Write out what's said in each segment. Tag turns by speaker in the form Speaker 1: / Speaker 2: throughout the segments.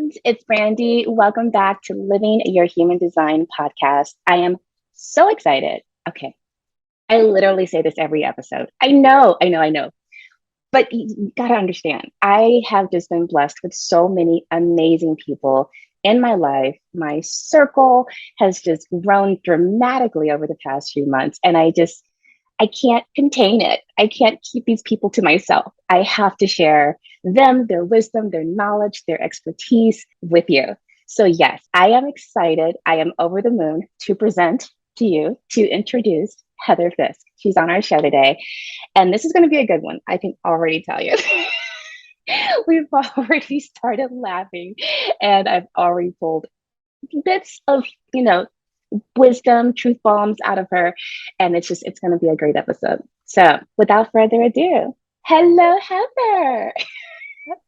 Speaker 1: friends. It's Brandy. Welcome back to Living Your Human Design podcast. I am so excited. Okay, I literally say this every episode. I know. But you gotta understand, I have just been blessed with so many amazing people in my life. My circle has just grown dramatically over the past few months, and I can't contain it. I can't keep these people to myself. I have to share them, their wisdom, their knowledge, their expertise with you. So, yes, I am excited. I am over the moon to present to you, to introduce Heather Fisk. She's on our show today. And this is going to be a good one. I can already tell you. We've already started laughing, and I've already pulled bits of, you know, wisdom, truth bombs out of her. And it's going to be a great episode. So without further ado, hello, Heather.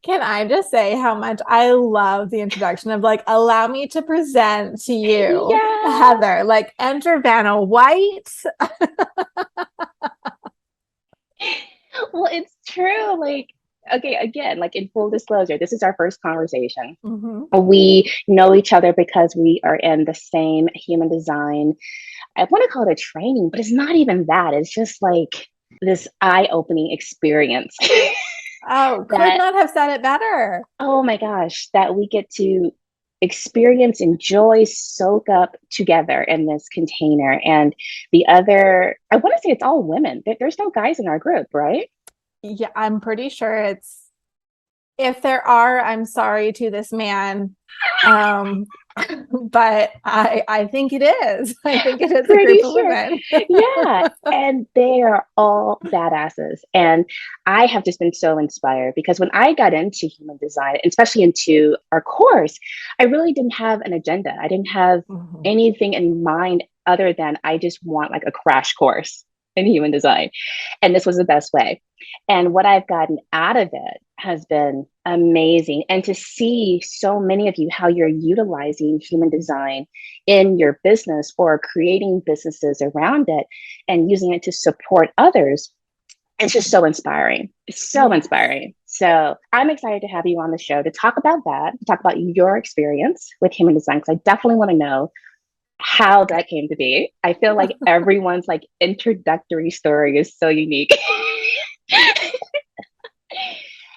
Speaker 2: Can I just say how much I love the introduction of like, allow me to present to you,
Speaker 1: Yeah.
Speaker 2: Heather, like enter Vanna White.
Speaker 1: Well, it's true. Like, okay, again, like in full disclosure, this is our first conversation. We know each other because we are in the same human design. I want to call it a training, but it's not even that. It's just like this eye-opening experience.
Speaker 2: Oh, could
Speaker 1: that,
Speaker 2: not have said it better.
Speaker 1: oh my gosh, that we get to experience, enjoy, soak up together in this container. And the other, I want to say it's all women. There's no guys in our group, right?
Speaker 2: Yeah, I'm pretty sure if there are, I'm sorry to this man. But I think it is. I think it is a
Speaker 1: Pretty
Speaker 2: group of
Speaker 1: sure.
Speaker 2: women.
Speaker 1: Yeah. And they are all badasses. And I have just been so inspired because when I got into human design, especially into our course, I really didn't have an agenda. I didn't have anything in mind other than I just want like a crash course in human design. And this was the best way. And what I've gotten out of it has been amazing. And to see so many of you, how you're utilizing human design in your business or creating businesses around it and using it to support others, it's just so inspiring. It's so inspiring. So I'm excited to have you on the show to talk about that, to talk about your experience with human design, because I definitely want to know how that came to be. I feel like everyone's like introductory story is so unique.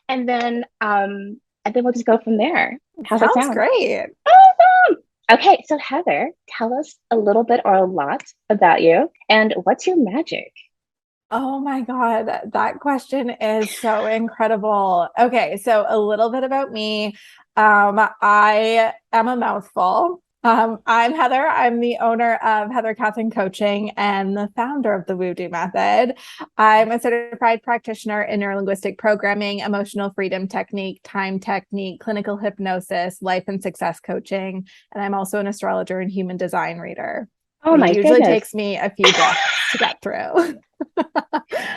Speaker 1: and then and then we'll just go from there. How's that
Speaker 2: Sounds
Speaker 1: sound?
Speaker 2: great.
Speaker 1: Awesome. Okay, so Heather, tell us a little bit or a lot about you and what's your magic?
Speaker 2: Oh my God, that question is so incredible. Okay, so a little bit about me. I am a mouthful. I'm Heather. I'm the owner of Heather Catherine Coaching and the founder of the Voodoo Method. I'm a certified practitioner in neurolinguistic programming, emotional freedom technique, time technique, clinical hypnosis, life and success coaching, and I'm also an astrologer and human design reader.
Speaker 1: Oh
Speaker 2: It
Speaker 1: my
Speaker 2: usually
Speaker 1: goodness.
Speaker 2: takes me a few breaths to get through.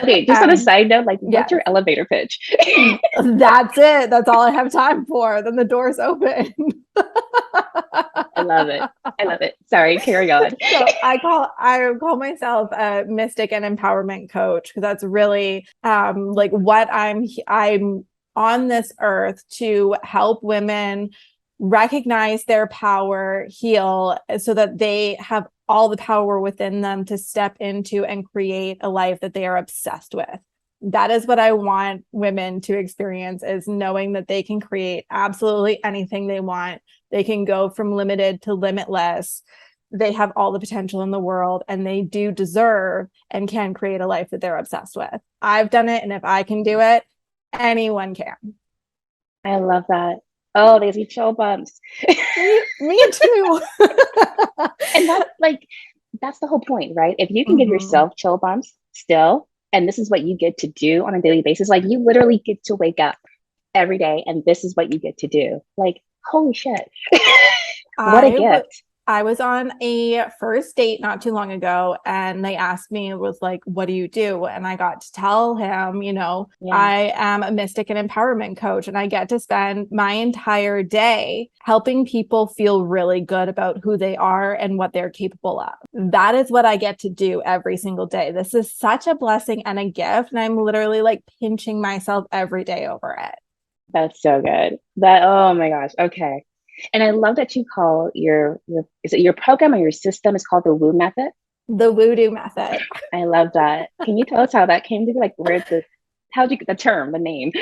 Speaker 1: Okay, just on a side note, like what's
Speaker 2: Yes,
Speaker 1: your elevator pitch?
Speaker 2: that's it. That's all I have time for. Then the door's open.
Speaker 1: I love it. I love it. Sorry, carry on.
Speaker 2: So I call myself a mystic and empowerment coach because that's really like what I'm on this earth to help women recognize their power, heal, so that they have all the power within them to step into and create a life that they are obsessed with. That is what I want women to experience, is knowing that they can create absolutely anything they want. They can go from limited to limitless. They have all the potential in the world, and they do deserve and can create a life that they're obsessed with. I've done it, and if I can do it, anyone can.
Speaker 1: I love that. Oh, there's me chill bumps.
Speaker 2: Me too.
Speaker 1: And that's the whole point, right? If you can give yourself chill bumps still, and this is what you get to do on a daily basis, like you literally get to wake up every day and this is what you get to do. Like, holy shit. What a gift.
Speaker 2: I was on a first date not too long ago, and they asked me, it was like, what do you do? And I got to tell him, I am a mystic and empowerment coach, and I get to spend my entire day helping people feel really good about who they are and what they're capable of. That is what I get to do every single day. This is such a blessing and a gift. And I'm literally like pinching myself every day over it.
Speaker 1: That's so good. Oh my gosh. Okay. And I love that you call your is it your program or your system is called the Woo method?
Speaker 2: The voodoo method.
Speaker 1: I love that. Can you tell us how that came to be? Like where the how did you get the term, the name?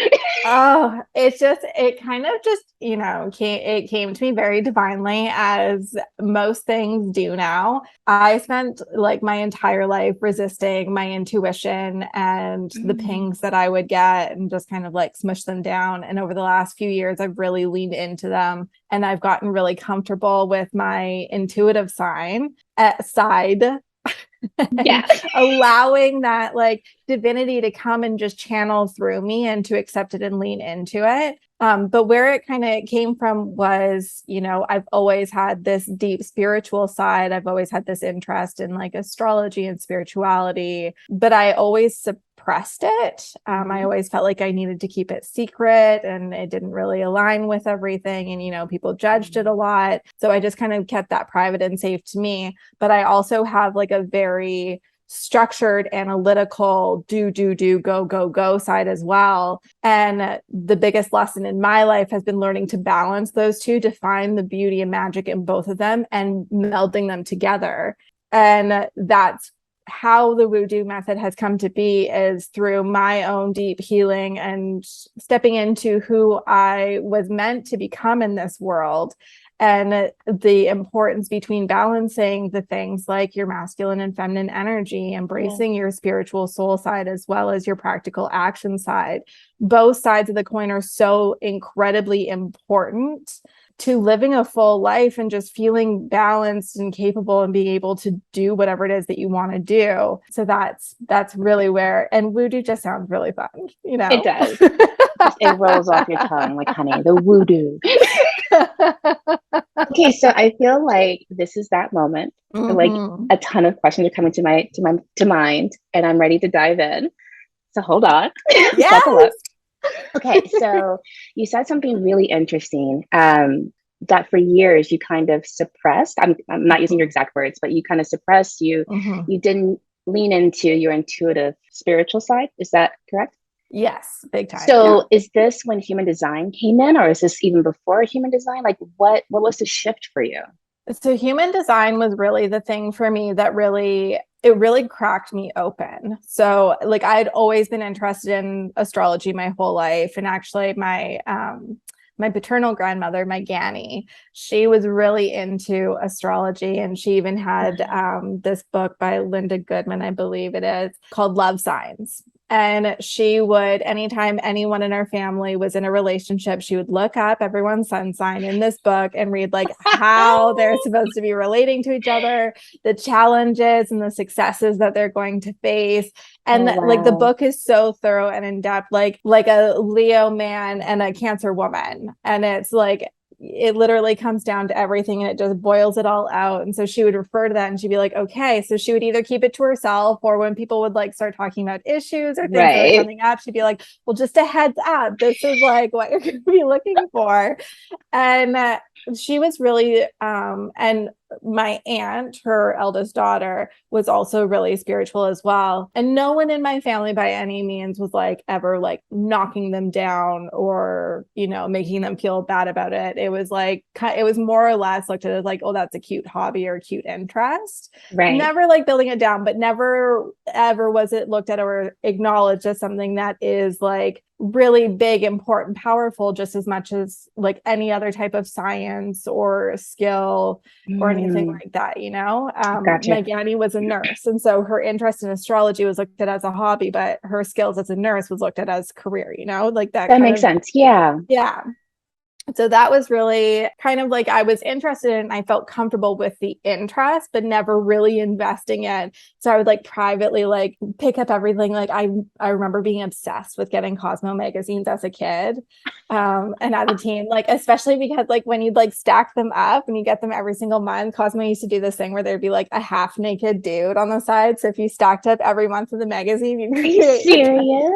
Speaker 2: Oh, it kind of just, it came to me very divinely, as most things do now. I spent like my entire life resisting my intuition and the
Speaker 1: Mm,
Speaker 2: pings that I would get and just kind of like smush them down. And over the last few years, I've really leaned into them, and I've gotten really comfortable with my intuitive side,
Speaker 1: yeah.
Speaker 2: and allowing that like divinity to come and just channel through me and to accept it and lean into it. But where it kind of came from was, I've always had this deep spiritual side. I've always had this interest in like astrology and spirituality, but I always suppressed it. I
Speaker 1: Mhm.
Speaker 2: always felt like I needed to keep it secret, and it didn't really align with everything. And, people judged it a lot. So I just kind of kept that private and safe to me. But I also have like a very structured, analytical, go side as well. And the biggest lesson in my life has been learning to balance those two, to find the beauty and magic in both of them and melding them together. And that's how the voodoo method has come to be, is through my own deep healing and stepping into who I was meant to become in this world, and the importance between balancing the things like your masculine and feminine energy,
Speaker 1: Yeah.
Speaker 2: embracing your spiritual soul side as well as your practical action side. Both sides of the coin are so incredibly important to living a full life and just feeling balanced and capable and being able to do whatever it is that you want to do. So that's really where, and voodoo just sounds really fun,
Speaker 1: It does. Just it rolls off your tongue like honey, the voodoo. Okay, so I feel like this is that moment. Like
Speaker 2: Mm-hmm.
Speaker 1: a ton of questions are coming to mind, and I'm ready to dive in. So hold on, buckle
Speaker 2: Yes.
Speaker 1: up. Okay, so you said something really interesting. That for years you kind of suppressed. I'm not using your exact words, but you kind of suppressed.
Speaker 2: Mm-hmm.
Speaker 1: You didn't lean into your intuitive spiritual side. Is that correct?
Speaker 2: Yes, big time. Yeah.
Speaker 1: So is this when human design came in, or is this even before human design? Like what was the shift for you?
Speaker 2: So human design was really the thing for me that really cracked me open. So like I'd always been interested in astrology my whole life. And actually my paternal grandmother, my Granny, she was really into astrology, and she even had this book by Linda Goodman, I believe it is, called Love Signs. And she would, anytime anyone in our family was in a relationship, she would look up everyone's sun sign in this book and read like how they're supposed to be relating to each other, the challenges and the successes that they're going to face.
Speaker 1: Oh
Speaker 2: And like the
Speaker 1: wow.
Speaker 2: book is so thorough and in depth, like a Leo man and a Cancer woman. And it's like, it literally comes down to everything and it just boils it all out. And so she would refer to that and she'd be like, okay. So she would either keep it to herself, or when people would like start talking about issues or things that are
Speaker 1: Right.
Speaker 2: coming up, she'd be like, well, just a heads up, this is like what you're going to be looking for. And she was really, and my aunt, her eldest daughter, was also really spiritual as well. And no one in my family by any means was like ever like knocking them down or, making them feel bad about it. It was like, it was more or less looked at as like, oh, that's a cute hobby or a cute interest.
Speaker 1: Right.
Speaker 2: Never like building it down, but never ever was it looked at or acknowledged as something that is like really big, important, powerful, just as much as like any other type of science or skill or anything
Speaker 1: Mm,
Speaker 2: like that.
Speaker 1: gotcha.
Speaker 2: My Granny was a nurse, and so her interest in astrology was looked at as a hobby, but her skills as a nurse was looked at as career, like that
Speaker 1: That
Speaker 2: kind
Speaker 1: makes
Speaker 2: of,
Speaker 1: sense. Yeah.
Speaker 2: yeah. So that was really kind of like I was interested in, and I felt comfortable with the interest, but never really investing in. So I would like privately like pick up everything. Like I remember being obsessed with getting Cosmo magazines as a kid. And as a teen, like especially because like when you'd like stack them up and you get them every single month, Cosmo used to do this thing where there'd be like a half naked dude on the side. So if you stacked up every month of the magazine, you
Speaker 1: Are you
Speaker 2: could create like
Speaker 1: serious?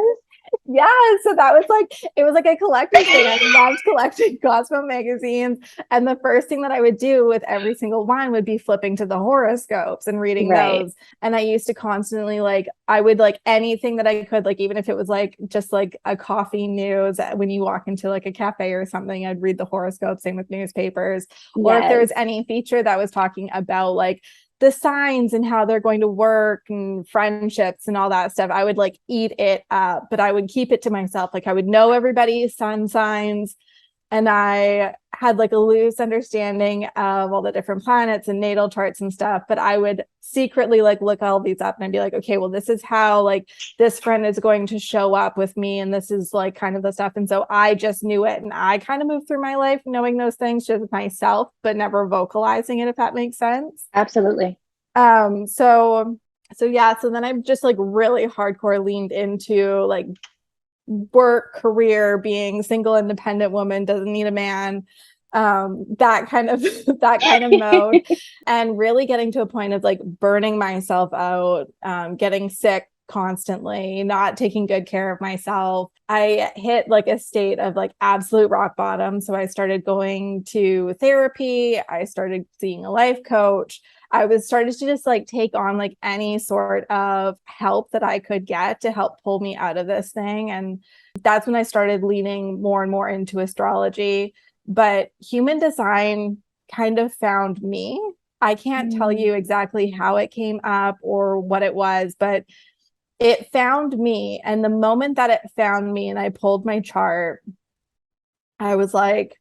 Speaker 2: Yeah, so that was like, it was like a collector's thing. I loved collecting Cosmo magazines. And the first thing that I would do with every single one would be flipping to the horoscopes and reading
Speaker 1: Right.
Speaker 2: those. And I used to constantly like, I would like anything that I could, like, even if it was like just like a coffee news, when you walk into like a cafe or something, I'd read the horoscope, same with newspapers. Or if there
Speaker 1: Yes.
Speaker 2: was any feature that was talking about like the signs and how they're going to work and friendships and all that stuff, I would like eat it up, but I would keep it to myself. Like I would know everybody's sun signs, and I had like a loose understanding of all the different planets and natal charts and stuff, but I would secretly like look all these up and I'd be like, okay, well, this is how like this friend is going to show up with me, and this is like kind of the stuff. And so I just knew it, and I kind of moved through my life knowing those things just myself, but never vocalizing it, if that makes sense.
Speaker 1: Absolutely.
Speaker 2: So yeah, so then I've just like really hardcore leaned into like work, career, being single, independent woman, doesn't need a man, that kind of that kind of mode, and really getting to a point of like burning myself out, getting sick constantly, not taking good care of myself. I hit like a state of like absolute rock bottom. So I started going to therapy. I started seeing a life coach. I was starting to just like take on like any sort of help that I could get to help pull me out of this thing. And that's when I started leaning more and more into astrology. But human design kind of found me. I can't tell
Speaker 1: Mm.
Speaker 2: you exactly how it came up or what it was, but it found me. And the moment that it found me and I pulled my chart, I was like,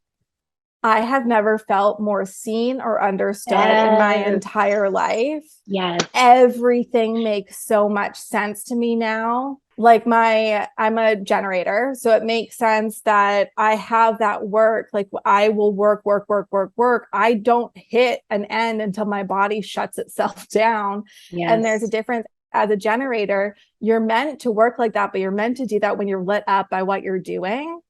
Speaker 2: I have never felt more seen or understood in my
Speaker 1: Yes.
Speaker 2: entire life.
Speaker 1: Yes.
Speaker 2: Everything makes so much sense to me now. Like I'm a generator, so it makes sense that I have that work. Like I will work, work, work, work, work. I don't hit an end until my body shuts itself down. And there's a
Speaker 1: Yes.
Speaker 2: difference. As a generator, you're meant to work like that, but you're meant to do that when you're lit up by what you're doing.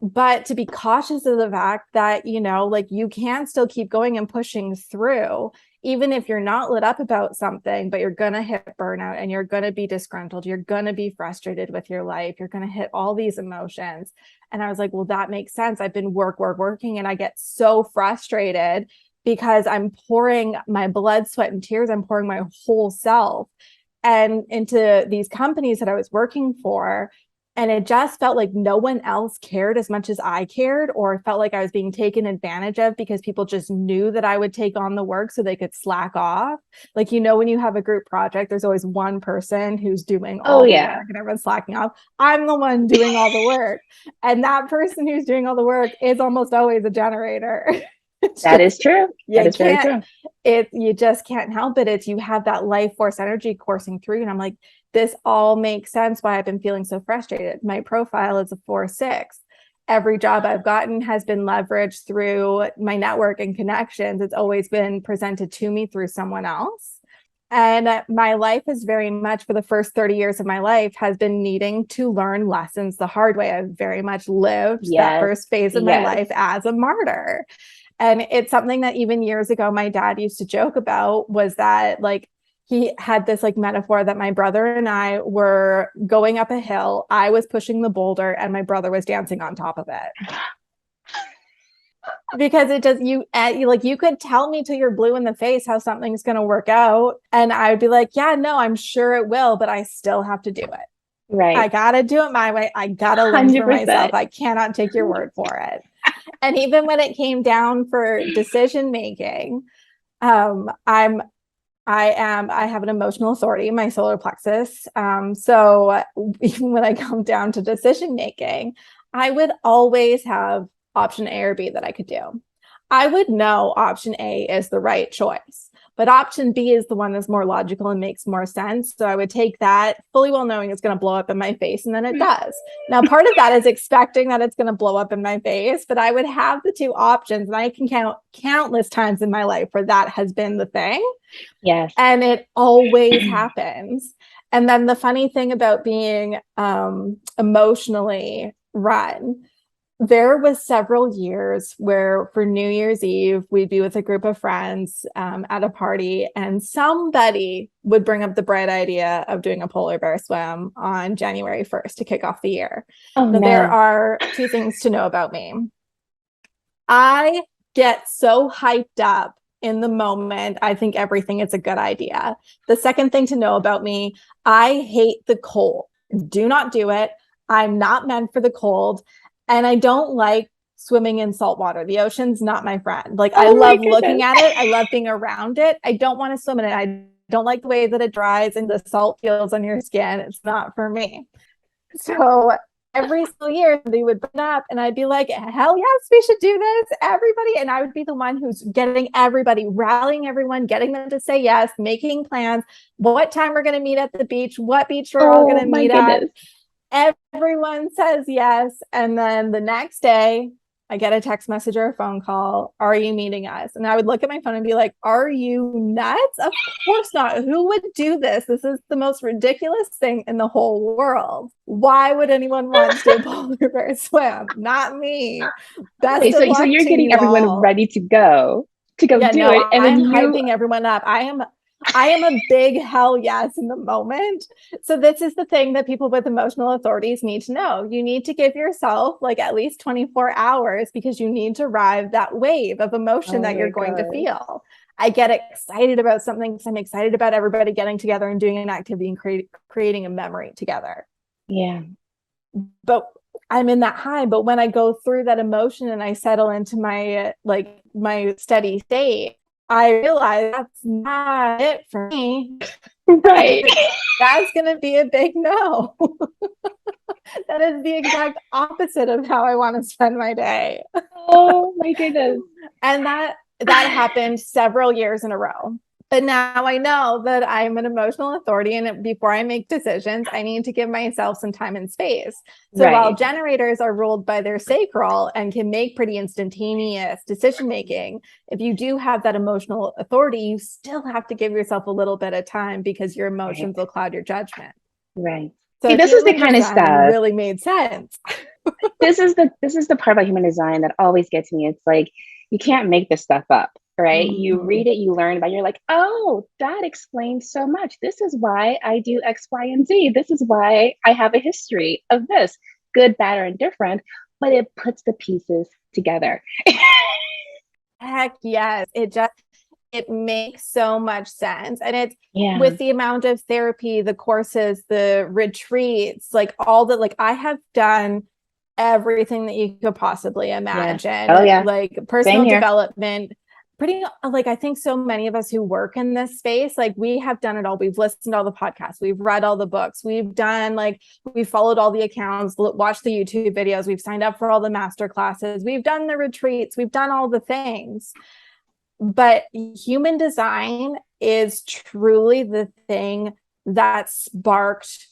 Speaker 2: But to be cautious of the fact that, you know, like you can still keep going and pushing through, even if you're not lit up about something, but you're going to hit burnout and you're going to be disgruntled. You're going to be frustrated with your life. You're going to hit all these emotions. And I was like, well, that makes sense. I've been working, and I get so frustrated because I'm pouring my blood, sweat, and tears. I'm pouring my whole self and into these companies that I was working for. And it just felt like no one else cared as much as I cared, or felt like I was being taken advantage of because people just knew that I would take on the work so they could slack off. Like, you know, when you have a group project, there's always one person who's doing
Speaker 1: Oh
Speaker 2: all the
Speaker 1: yeah.
Speaker 2: work and everyone's slacking off. I'm the one doing all the work. And that person who's doing all the work is almost always a generator.
Speaker 1: That is true. That
Speaker 2: You
Speaker 1: is very
Speaker 2: can't,
Speaker 1: true.
Speaker 2: you just can't help it. It's, you have that life force energy coursing through you. And I'm like, this all makes sense why I've been feeling so frustrated. My profile is a 4/6. Every job I've gotten has been leveraged through my network and connections. It's always been presented to me through someone else. And my life is very much, for the first 30 years of my life, has been needing to learn lessons the hard way. I've very much lived that
Speaker 1: Yes.
Speaker 2: first phase of my
Speaker 1: Yes.
Speaker 2: life as a martyr. And it's something that even years ago, my dad used to joke about, was that like, he had this like metaphor that my brother and I were going up a hill. I was pushing the boulder and my brother was dancing on top of it. Because it does, you like, you could tell me till you're blue in the face how something's going to work out, and I would be like, yeah, no, I'm sure it will, but I still have to do it. I
Speaker 1: Right.
Speaker 2: gotta do it my way. I gotta learn for myself.
Speaker 1: 100%.
Speaker 2: I cannot take your word for it. And even when it came down for decision making, um, I'm I have an emotional authority in my solar plexus. So even when I come down to decision making, I would always have option A or B that I could do. I would know option A is the right choice, but option B is the one that's more logical and makes more sense. So I would take that fully well knowing it's going to blow up in my face, and then it does. Now, part of that is expecting that it's going to blow up in my face, but I would have the two options, and I can count countless times in my life where that has been the thing.
Speaker 1: Yes.
Speaker 2: And it always happens. And then the funny thing about being emotionally run, There was several years where for New Year's Eve, we'd be with a group of friends at a party, and somebody would bring up the bright idea of doing a polar bear swim on January 1st to kick off the year.
Speaker 1: Oh
Speaker 2: Now, there
Speaker 1: no.
Speaker 2: are two things to know about me. I get so hyped up in the moment. I think everything is a good idea. The second thing to know about me, I hate the cold. Do not do it. I'm not meant for the cold. And I don't like swimming in salt water. The ocean's not my friend. Like, I
Speaker 1: Oh my
Speaker 2: love looking
Speaker 1: goodness.
Speaker 2: at it. I love being around it. I don't want to swim in it. I don't like the way that it dries and the salt feels on your skin. It's not for me. So every single year they would bring up and I'd be like, hell yes, we should do this, everybody. And I would be the one who's getting everybody, rallying everyone, getting them to say yes, making plans, what time we're going to meet at the beach, what beach we're all going
Speaker 1: Oh
Speaker 2: to
Speaker 1: my
Speaker 2: meet at.
Speaker 1: goodness.
Speaker 2: Everyone says yes. And then the next day, I get a text message or a phone call. Are you meeting us? And I would look at my phone and be like, are you nuts? Of course not. Who would do this? This is the most ridiculous thing in the whole world. Why would anyone want to do a polar bear swim? Not me. Best
Speaker 1: Wait,
Speaker 2: of
Speaker 1: so
Speaker 2: luck
Speaker 1: you're
Speaker 2: to
Speaker 1: getting
Speaker 2: you
Speaker 1: everyone
Speaker 2: all.
Speaker 1: ready to go
Speaker 2: Yeah,
Speaker 1: do
Speaker 2: no,
Speaker 1: it, and then
Speaker 2: I'm
Speaker 1: you.
Speaker 2: hyping everyone up. I am a big hell yes in the moment. So this is the thing that people with emotional authorities need to know. You need to give yourself like at least 24 hours because you need to ride that wave of emotion
Speaker 1: Oh
Speaker 2: that you're
Speaker 1: my
Speaker 2: going to
Speaker 1: god.
Speaker 2: feel. I get excited about something because I'm excited about everybody getting together and doing an activity and creating a memory together.
Speaker 1: Yeah.
Speaker 2: But I'm in that high. But when I go through that emotion and I settle into my steady state, I realize that's not it for me.
Speaker 1: Right.
Speaker 2: That's going to be a big no. That is the exact opposite of how I want to spend my day.
Speaker 1: Oh my goodness.
Speaker 2: And that happened several years in a row. But now I know that I'm an emotional authority, and before I make decisions, I need to give myself some time and space. So while
Speaker 1: Right.
Speaker 2: generators are ruled by their sacral and can make pretty instantaneous decision making, if you do have that emotional authority, you still have to give yourself a little bit of time because your
Speaker 1: Right.
Speaker 2: emotions will cloud your judgment.
Speaker 1: Right. See,
Speaker 2: So
Speaker 1: this is the
Speaker 2: human
Speaker 1: kind of
Speaker 2: design
Speaker 1: stuff.
Speaker 2: really made sense.
Speaker 1: This is the part about human design that always gets me. It's like you can't make this stuff up, right? You
Speaker 2: Mm-hmm.
Speaker 1: read it, you learn about it, you're like, oh, that explains so much. This is why I do X, Y, and Z. This is why I have a history of this, good, bad, or indifferent, but it puts the pieces together.
Speaker 2: Heck yes. It makes so much sense. And it's
Speaker 1: Yeah.
Speaker 2: with the amount of therapy, the courses, the retreats, like all the like I have done everything that you could possibly
Speaker 1: Yeah. Oh
Speaker 2: imagine,
Speaker 1: yeah.
Speaker 2: like
Speaker 1: Same
Speaker 2: personal
Speaker 1: here.
Speaker 2: development. Pretty like I think so many of us who work in this space, like we have done it all. We've listened to all the podcasts, we've read all the books, we've done like we've followed all the accounts, watched the YouTube videos, we've signed up for all the master classes, we've done the retreats, we've done all the things. But human design is truly the thing that sparked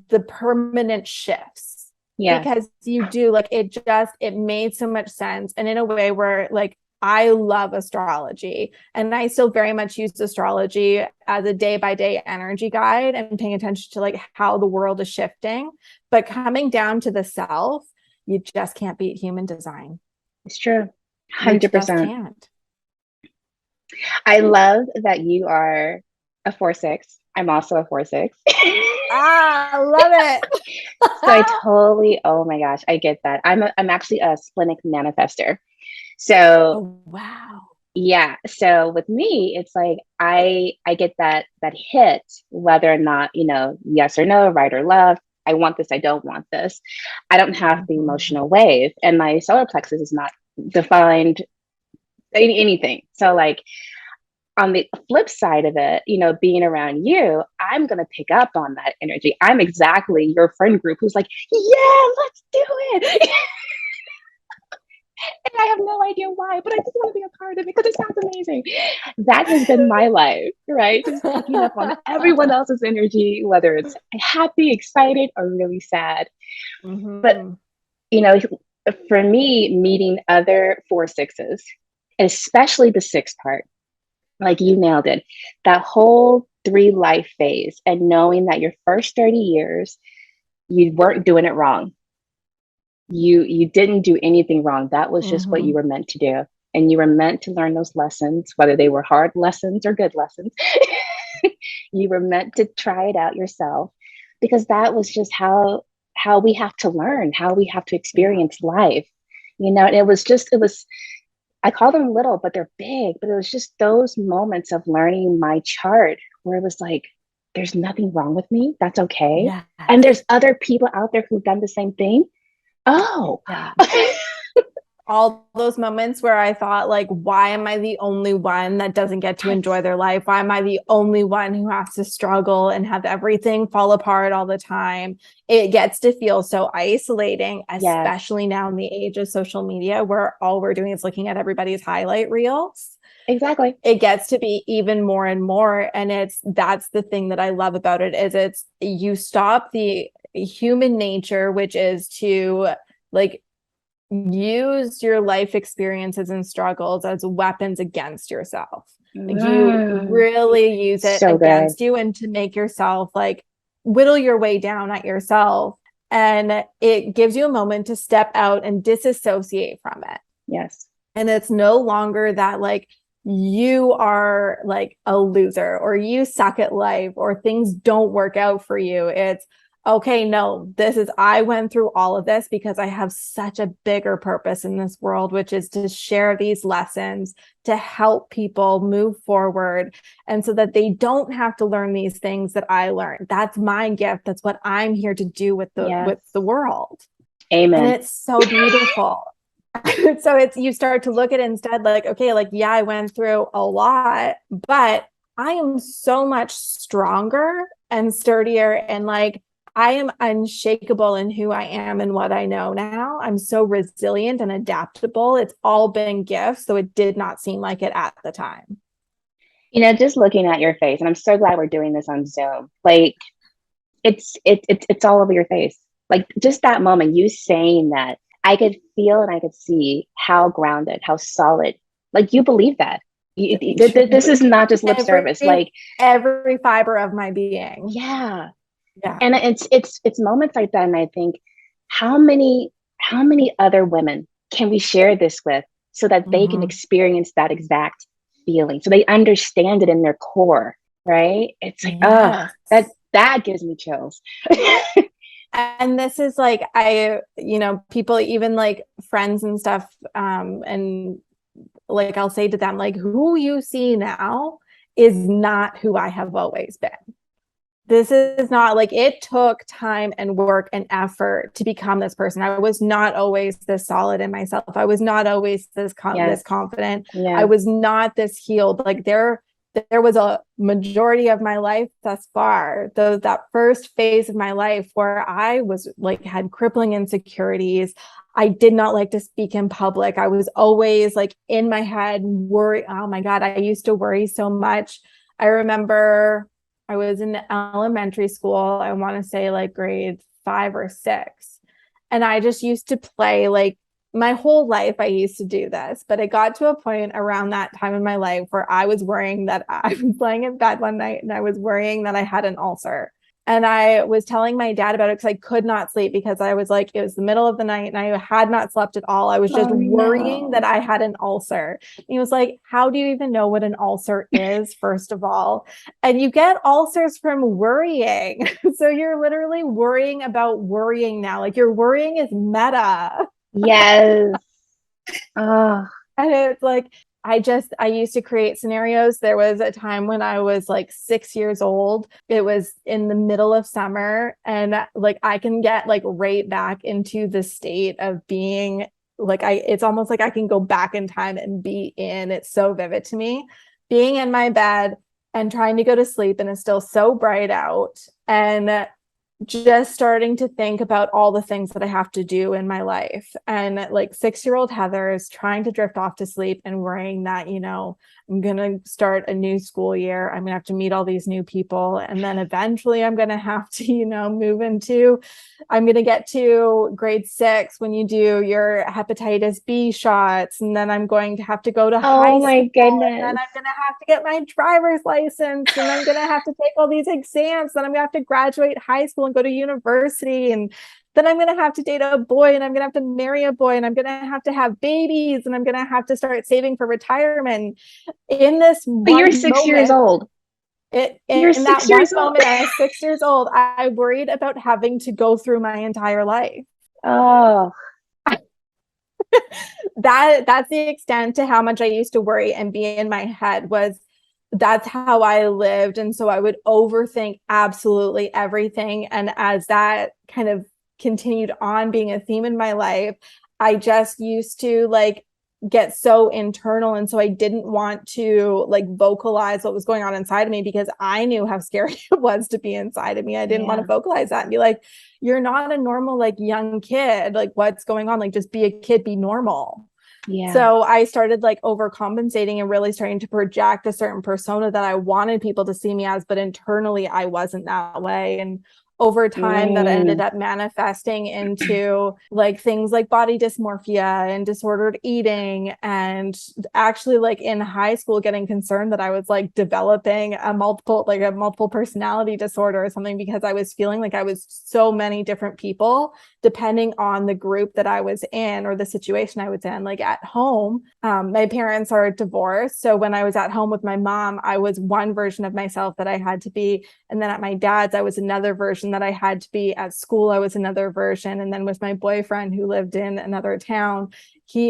Speaker 2: the permanent shifts
Speaker 1: Yes.
Speaker 2: because you do like it made so much sense, and in a way where like I love astrology and I still very much use astrology as a day by day energy guide and paying attention to like how the world is shifting, but coming down to the self, you just can't beat human design.
Speaker 1: It's true.
Speaker 2: You just
Speaker 1: 100%.
Speaker 2: can't.
Speaker 1: I love that you are a 4-6. I'm also a 4-6.
Speaker 2: Ah, love it.
Speaker 1: So I totally, oh my gosh, I get that. I'm actually a splenic manifester. So
Speaker 2: Oh, wow.
Speaker 1: yeah, so with me, it's like I get that hit, whether or not, yes or no, right or left. I want this, I don't want this. I don't have the
Speaker 2: Mhm.
Speaker 1: emotional wave, and my solar plexus is not defined anything. So like on the flip side of it, being around you, I'm going to pick up on that energy. I'm exactly your friend group who's like, yeah, let's do it. And I have no idea why, but I just want to be a part of it because it sounds amazing. That has been my life, right? Just picking up on everyone else's energy, whether it's happy, excited, or really sad. But,
Speaker 2: Mhm.
Speaker 1: you know, for me, meeting other 4-6s, especially the six part, like you nailed it, that whole three life phase, and knowing that your first 30 years, you weren't doing it wrong. You didn't do anything wrong. That was just what you
Speaker 2: Mhm.
Speaker 1: were meant to do. And you were meant to learn those lessons, whether they were hard lessons or good lessons. You were meant to try it out yourself because that was just how we have to learn, how we have to
Speaker 2: Yeah.
Speaker 1: experience life. And it was I call them little, but they're big. But it was just those moments of learning my chart where it was like, there's nothing wrong with me. That's okay. And
Speaker 2: Yes.
Speaker 1: there's other people out there who've done the same thing. Oh,
Speaker 2: Yeah. All those moments where I thought, like, why am I the only one that doesn't get to enjoy
Speaker 1: yes,
Speaker 2: their life? Why am I the only one who has to struggle and have everything fall apart all the time? It gets to feel so isolating,
Speaker 1: yes,
Speaker 2: especially now in the age of social media, where all we're doing is looking at everybody's highlight reels.
Speaker 1: exactly.
Speaker 2: It gets to be even more and more. And that's the thing that I love about it is it's you stop the human nature, which is to like use your life experiences and struggles as weapons against yourself. Like you
Speaker 1: Mm,
Speaker 2: really use it
Speaker 1: so good.
Speaker 2: against you and to make yourself like whittle your way down at yourself. And it gives you a moment to step out and disassociate from it.
Speaker 1: Yes,
Speaker 2: And it's no longer that like you are like a loser or you suck at life or things don't work out for you. It's okay, no, this is, I went through all of this because I have such a bigger purpose in this world, which is to share these lessons to help people move forward. And so that they don't have to learn these things that I learned. That's my gift. That's what I'm here to do with
Speaker 1: yes.
Speaker 2: the world. And
Speaker 1: Amen.
Speaker 2: it's so beautiful. So it's you start to look at it instead like, okay, like, yeah, I went through a lot, but I am so much stronger and sturdier and like I am unshakable in who I am and what I know now. I'm so resilient and adaptable. It's all been gifts, so it did not seem like it at the time.
Speaker 1: Just looking at your face, and I'm so glad we're doing this on Zoom. Like it's all over your face. Like just that moment, you saying that, I could feel and I could see how grounded, how solid. Like you believe that. This is not just lip
Speaker 2: every
Speaker 1: service. Like
Speaker 2: every fiber of my being.
Speaker 1: yeah,
Speaker 2: Yeah.
Speaker 1: and it's moments like that, and I think how many other women can we share this with so that they can
Speaker 2: Mm-hmm.
Speaker 1: experience that exact feeling, so they understand it in their core, right? It's like, oh,
Speaker 2: Yes.
Speaker 1: that gives me chills.
Speaker 2: And this is like people even like friends and stuff and like I'll say to them like who you see now is not who I have always been. This is not like it took time and work and effort to become this person. I was not always this solid in myself. I was not always this
Speaker 1: Yes,
Speaker 2: confident. I
Speaker 1: yes,
Speaker 2: was not this healed. Like there was a majority of my life thus far, though that first phase of my life where I was like had crippling insecurities. I did not like to speak in public. I was always like in my head worry. Oh my God, I used to worry so much. I remember I was in elementary school, I want to say like grade 5 or 6. And I just used to play like my whole life. I used to do this, but it got to a point around that time in my life where I was worrying that I was laying in bed one night and I was worrying that I had an ulcer. And I was telling my dad about it because I could not sleep because I was like, it was the middle of the night and I had not slept at all. I was just
Speaker 1: oh
Speaker 2: worrying that
Speaker 1: no,
Speaker 2: I had an ulcer. And he was like, how do you even know what an ulcer is, first of all? And you get ulcers from worrying. So you're literally worrying about worrying now. Like your worrying is meta.
Speaker 1: yes, oh,
Speaker 2: And it's like, I used to create scenarios. There was a time when I was like 6 years old. It was in the middle of summer. And like, I can get like right back into the state of being like, it's almost like I can go back in time and be in. It's so vivid to me. Being in my bed and trying to go to sleep, and it's still so bright out. And just starting to think about all the things that I have to do in my life. And like 6-year-old Heather is trying to drift off to sleep and worrying that, I'm going to start a new school year. I'm going to have to meet all these new people. And then eventually I'm going to have to, I'm going to get to grade 6 when you do your hepatitis B shots. And then I'm going to have to go to high
Speaker 1: oh my
Speaker 2: school. And then
Speaker 1: goodness.
Speaker 2: I'm going to have to get my driver's license. And I'm going to have to take all these exams. Then I'm going to have to graduate high school and go to university. And then I'm going to have to date a boy, and I'm going to have to marry a boy, and I'm going to have babies, and I'm going to have to start saving for retirement. In this
Speaker 1: But you're
Speaker 2: one
Speaker 1: 6 years
Speaker 2: moment,
Speaker 1: old. You're
Speaker 2: in that
Speaker 1: six
Speaker 2: one
Speaker 1: years old.
Speaker 2: moment, I was 6 years old, I worried about having to go through my entire life.
Speaker 1: Oh,
Speaker 2: That's the extent to how much I used to worry and be in my head. Was That's how I lived. And so I would overthink absolutely everything. And as that kind of continued on being a theme in my life, I just used to like get so internal. And so I didn't want to like vocalize what was going on inside of me, because I knew how scary it was to be inside of me. I didn't want to
Speaker 1: yeah.
Speaker 2: vocalize that and be like, you're not a normal like young kid. Like, what's going on? Like, just be a kid, be normal.
Speaker 1: Yeah.
Speaker 2: So I started like overcompensating and really starting to project a certain persona that I wanted people to see me as, but internally I wasn't that way. And over time that ended
Speaker 1: Mm.
Speaker 2: up manifesting into like things like body dysmorphia and disordered eating, and actually like in high school getting concerned that I was like developing a multiple personality disorder or something, because I was feeling like I was so many different people depending on the group that I was in or the situation I was in. Like at home, my parents are divorced. So when I was at home with my mom, I was one version of myself that I had to be. And then at my dad's, I was another version that I had to be. At school, I was another version. And then with my boyfriend who lived in another town,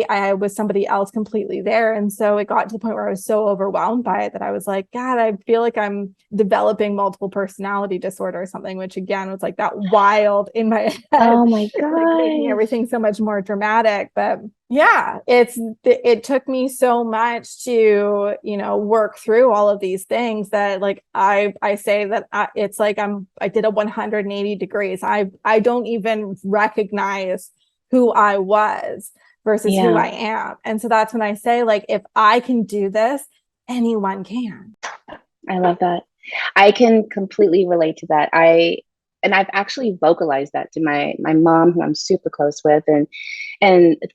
Speaker 2: I was somebody else completely there. And so it got to the point where I was so overwhelmed by it that I was like, God, I feel like I'm developing multiple personality disorder or something, which again was like that wild in my head,
Speaker 1: Oh my
Speaker 2: like making
Speaker 1: gosh.
Speaker 2: everything so much more dramatic. But yeah, it took me so much to, work through all of these things that like I say that it's like I did a 180 degrees. I don't even recognize who I was versus who
Speaker 1: Yeah.
Speaker 2: I am. And so that's when I say, like, if I can do this, anyone can.
Speaker 1: I love that. I can completely relate to that. And I've actually vocalized that to my mom, who I'm super close with, and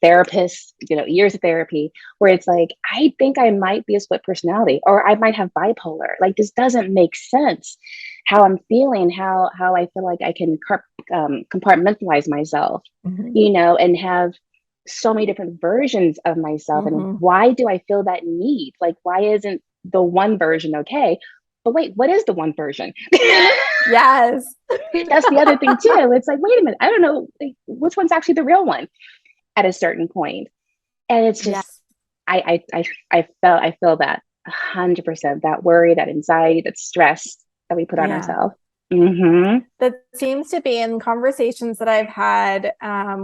Speaker 1: therapists, years of therapy, where it's like, I think I might be a split personality, or I might have bipolar. Like, this doesn't make sense. How I'm feeling, how I feel like I can compartmentalize myself,
Speaker 2: Mm-hmm.
Speaker 1: and have so many different versions of myself. And
Speaker 2: Mm-hmm.
Speaker 1: why do I feel that need? Like, why isn't the one version okay? But wait, what is the one version?
Speaker 2: Yes.
Speaker 1: That's the other thing too. It's like, wait a minute, I don't know, like, which one's actually the real one at a certain point. And it's
Speaker 2: Yeah.
Speaker 1: just, I feel that 100%, that worry, that anxiety, that stress that we put on
Speaker 2: Yeah.
Speaker 1: ourselves. Mm-hmm.
Speaker 2: That seems to be in conversations that I've had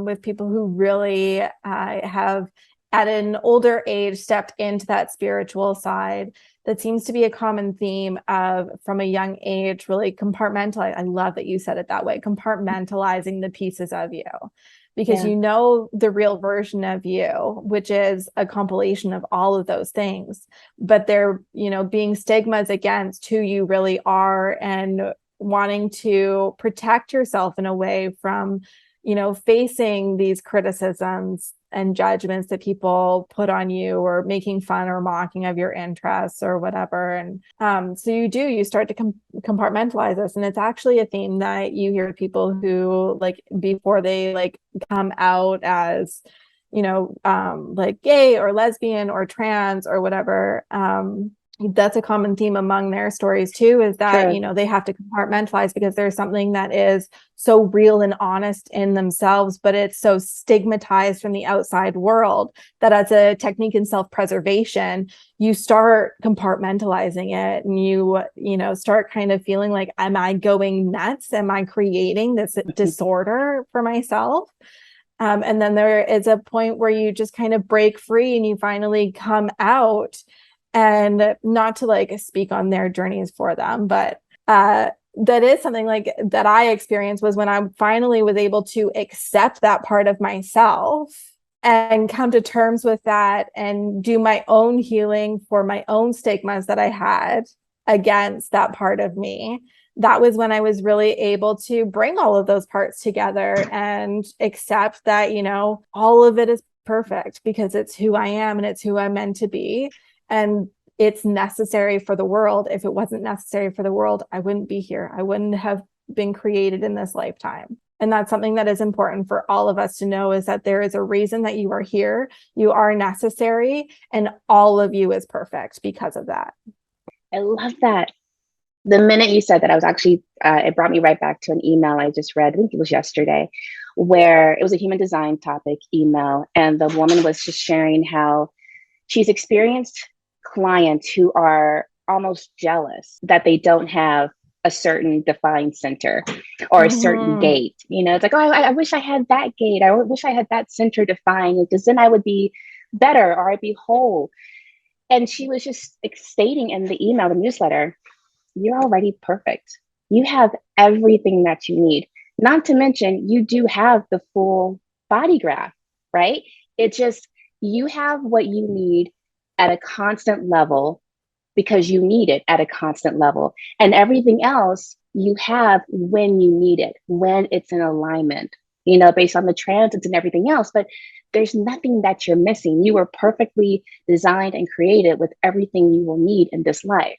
Speaker 2: with people who really have, at an older age, stepped into that spiritual side. That seems to be a common theme of, from a young age, really compartmentalize. I love that you said it that way, compartmentalizing the pieces of you, because
Speaker 1: Yeah.
Speaker 2: you know the real version of you, which is a compilation of all of those things, but they're, being stigmas against who you really are, and wanting to protect yourself in a way from, facing these criticisms and judgments that people put on you, or making fun or mocking of your interests or whatever. And so you start to compartmentalize this. And it's actually a theme that you hear people who, like, before they like come out as, like gay or lesbian or trans or whatever, that's a common theme among their stories too, is that,
Speaker 1: True.
Speaker 2: they have to compartmentalize because there's something that is so real and honest in themselves, but it's so stigmatized from the outside world that, as a technique in self-preservation, you start compartmentalizing it, and start kind of feeling like, am I going nuts? Am I creating this disorder for myself? And then there is a point where you just kind of break free and you finally come out. And not to like speak on their journeys for them, but that is something like that I experienced, was when I finally was able to accept that part of myself and come to terms with that, and do my own healing for my own stigmas that I had against that part of me. That was when I was really able to bring all of those parts together and accept that, all of it is perfect, because it's who I am and it's who I'm meant to be. And it's necessary for the world. If it wasn't necessary for the world, I wouldn't be here. I wouldn't have been created in this lifetime. And that's something that is important for all of us to know, is that there is a reason that you are here. You are necessary, and all of you is perfect because of that.
Speaker 1: I love that. The minute you said that, I was actually, it brought me right back to an email I just read, I think it was yesterday, where it was a human design topic email. And the woman was just sharing how she's experienced clients who are almost jealous that they don't have a certain defined center or a certain gate. You know, it's like, oh, I wish I had that gate. I wish I had that center defined, because then I would be better, or I'd be whole. And she was just stating in the email, the newsletter, you're already perfect. You have everything that you need. Not to mention, you do have the full body graph, right? It just, you have what you need at a constant level because you need it at a constant level. And everything else you have when you need it, when it's in alignment, you know, based on the transits and everything else. But there's nothing that you're missing. You were perfectly designed and created with everything you will need in this life.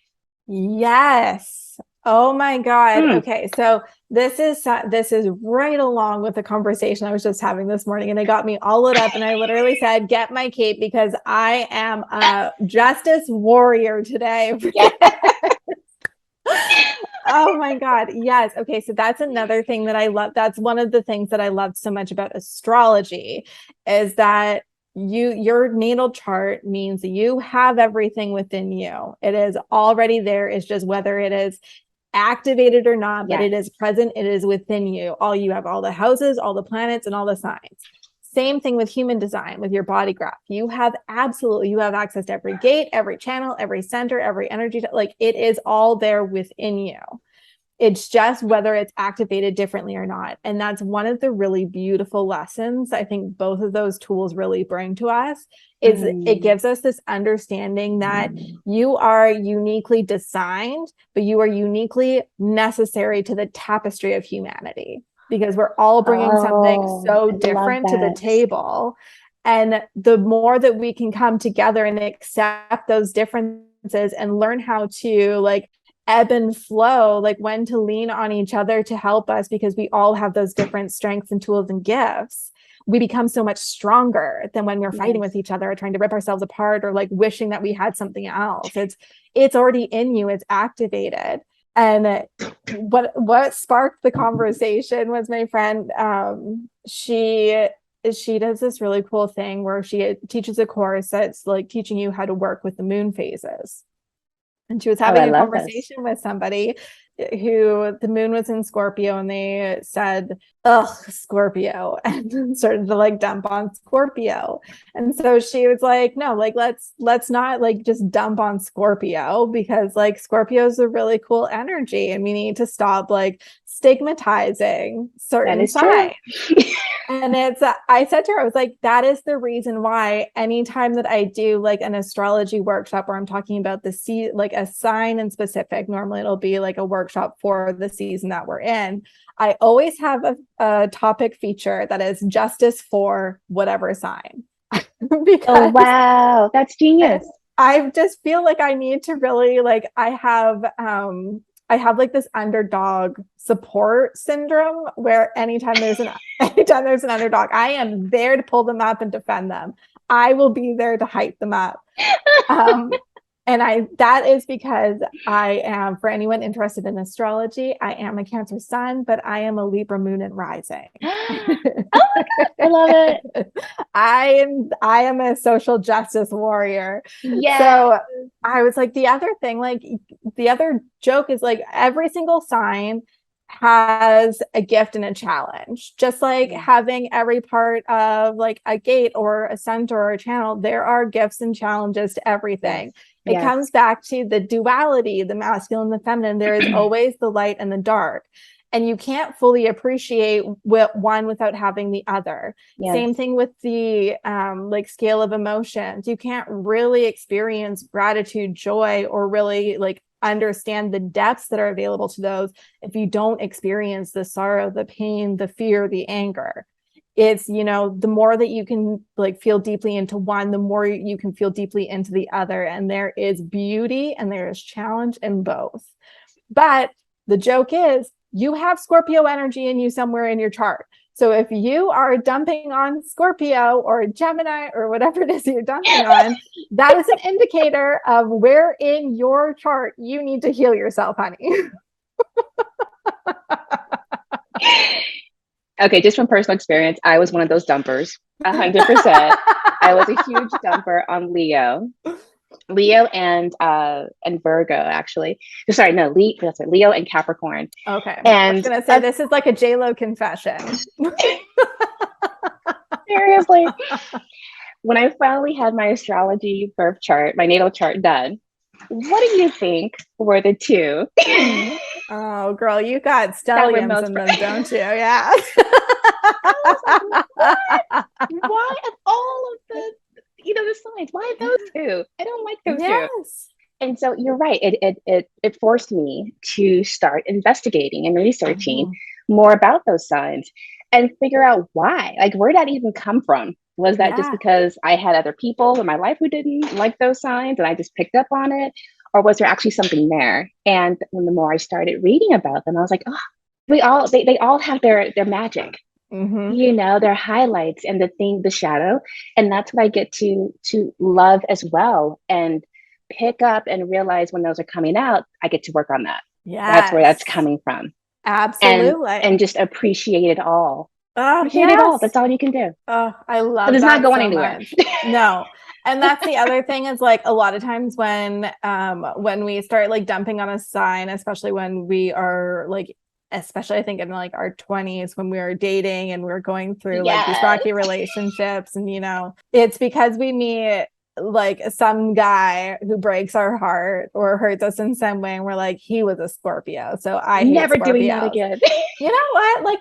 Speaker 2: Yes. Oh my God.
Speaker 1: Mm.
Speaker 2: Okay. So this is right along with the conversation I was just having this morning, and it got me all lit up. And I literally said, get my cape, because I am a justice warrior today.
Speaker 1: Yeah.
Speaker 2: Oh my God. Yes. Okay. So that's another thing that I love. That's one of the things that I loved so much about astrology, is that your natal chart means you have everything within you. It is already there. It's just whether it is activated or not, but
Speaker 1: Yes.
Speaker 2: it is present. It is within you. You have all the houses, all the planets, and all the signs. Same thing with human design, with your body graph. You have access to every gate, every channel, every center, every energy. Like, it is all there within you. It's just whether it's activated differently or not. And that's one of the really beautiful lessons I think both of those tools really bring to us, is it gives us this understanding that you are uniquely designed, but you are uniquely necessary to the tapestry of humanity, because we're all bringing something so different to the table. And the more that we can come together and accept those differences and learn how to, like, ebb and flow, like when to lean on each other to help us, because we all have those different strengths and tools and gifts, we become so much stronger than when we're fighting with each other, or trying to rip ourselves apart, or like wishing that we had something else. It's already in you. It's activated. And what sparked the conversation was my friend. She does this really cool thing where she teaches a course that's like teaching you how to work with the moon phases. And she was having a conversation with somebody who the moon was in Scorpio, and they said, ugh, Scorpio, and started to like dump on Scorpio. And so she was like, no, like, let's not like just dump on Scorpio, because like Scorpio is a really cool energy, and we need to stop like stigmatizing certain signs. And I said to her, I was like, that is the reason why anytime that I do like an astrology workshop where I'm talking about like a sign in specific, normally it'll be like a workshop for the season that we're in, I always have a topic feature that is justice for whatever sign.
Speaker 1: Because, oh, wow, that's genius.
Speaker 2: I just feel like I need to really, like, I have like this underdog support syndrome, where anytime there's an underdog, I am there to pull them up and defend them. I will be there to hype them up. And that is because I am, for anyone interested in astrology, I am a Cancer sun, but I am a Libra moon and rising.
Speaker 1: Oh my God, I love it.
Speaker 2: I am a social justice warrior.
Speaker 1: Yeah.
Speaker 2: So I was like, the other thing, like the other joke is like every single sign has a gift and a challenge, just like having every part of like a gate or a center or a channel. There are gifts and challenges to everything. It comes back to the duality, the masculine, the feminine. There is always the light and the dark, and you can't fully appreciate one without having the other. Same thing with the like scale of emotions. You can't really experience gratitude, joy, or really like understand the depths that are available to those if you don't experience the sorrow, the pain, the fear, the anger. It's, you know, the more that you can like feel deeply into one, the more you can feel deeply into the other. And there is beauty and there is challenge in both. But the joke is, you have Scorpio energy in you somewhere in your chart. So if you are dumping on Scorpio or Gemini or whatever it is you're dumping on, that is an indicator of where in your chart you need to heal yourself, honey.
Speaker 1: Okay, just from personal experience, I was one of those dumpers, 100%. I was a huge dumper on Leo and Virgo actually. Sorry, no, that's it, Leo and Capricorn.
Speaker 2: Okay, I was
Speaker 1: And
Speaker 2: gonna say this is like a JLo confession.
Speaker 1: seriously, when I finally had my astrology birth chart, my natal chart done, what do you think were the two
Speaker 2: Oh, girl, you got
Speaker 1: that were
Speaker 2: stelliums
Speaker 1: most
Speaker 2: in them, don't you? Yeah.
Speaker 1: I was like, what? Why of all of the signs? Why those two? I don't like those two.
Speaker 2: Yes.
Speaker 1: And so you're right. It forced me to start investigating and researching more about those signs and figure out why. Like, where did that even come from? Was that just because I had other people in my life who didn't like those signs and I just picked up on it? Or was there actually something there? And when the more I started reading about them, I was like, oh, they all have their magic, their highlights and the shadow. And that's what I get to love as well. And pick up and realize when those are coming out, I get to work on that. That's where that's coming from.
Speaker 2: Absolutely.
Speaker 1: And just appreciate it all.
Speaker 2: Oh,
Speaker 1: appreciate it all. That's all you can do.
Speaker 2: Oh, I love
Speaker 1: but it's
Speaker 2: that
Speaker 1: not going
Speaker 2: so
Speaker 1: anywhere.
Speaker 2: No. And that's the other thing is like a lot of times when we start like dumping on a sign, especially when we are like, especially I think in like our 20s when we are dating and we're going through like these rocky relationships and it's because we meet like some guy who breaks our heart or hurts us in some way and we're like, he was a Scorpio, so I
Speaker 1: never
Speaker 2: hate
Speaker 1: doing that again.
Speaker 2: You know what, like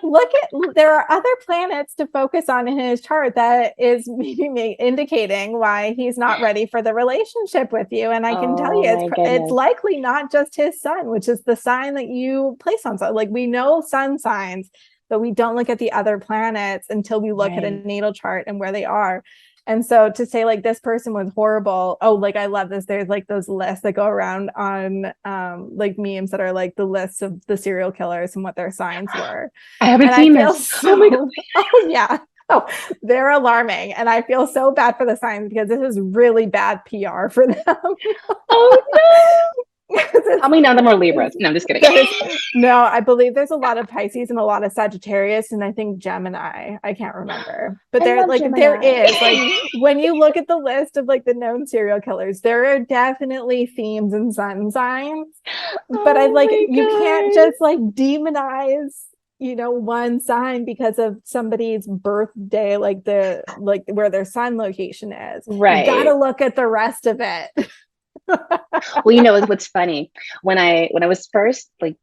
Speaker 2: there are other planets to focus on in his chart that is maybe indicating why he's not ready for the relationship with you. And I can tell you it's likely not just his sun, which is the sign that you place on. So like we know sun signs, but we don't look at the other planets until we look at a natal chart and where they are. And so to say like this person was horrible, like I love this. There's like those lists that go around on like memes that are like the lists of the serial killers and what their signs were.
Speaker 1: I haven't seen this.
Speaker 2: Oh my God. Oh yeah. Oh, they're alarming. And I feel so bad for the signs because this is really bad PR for them.
Speaker 1: Oh no. How many of them are Libras? No, I'm just kidding.
Speaker 2: No, I believe there's a lot of Pisces and a lot of Sagittarius and I think Gemini. I can't remember. But there is like when you look at the list of like the known serial killers, there are definitely themes and sun signs. But you can't just like demonize one sign because of somebody's birthday, like where their sun location is.
Speaker 1: Right.
Speaker 2: You gotta look at the rest of it.
Speaker 1: Well, what's funny when I was first like,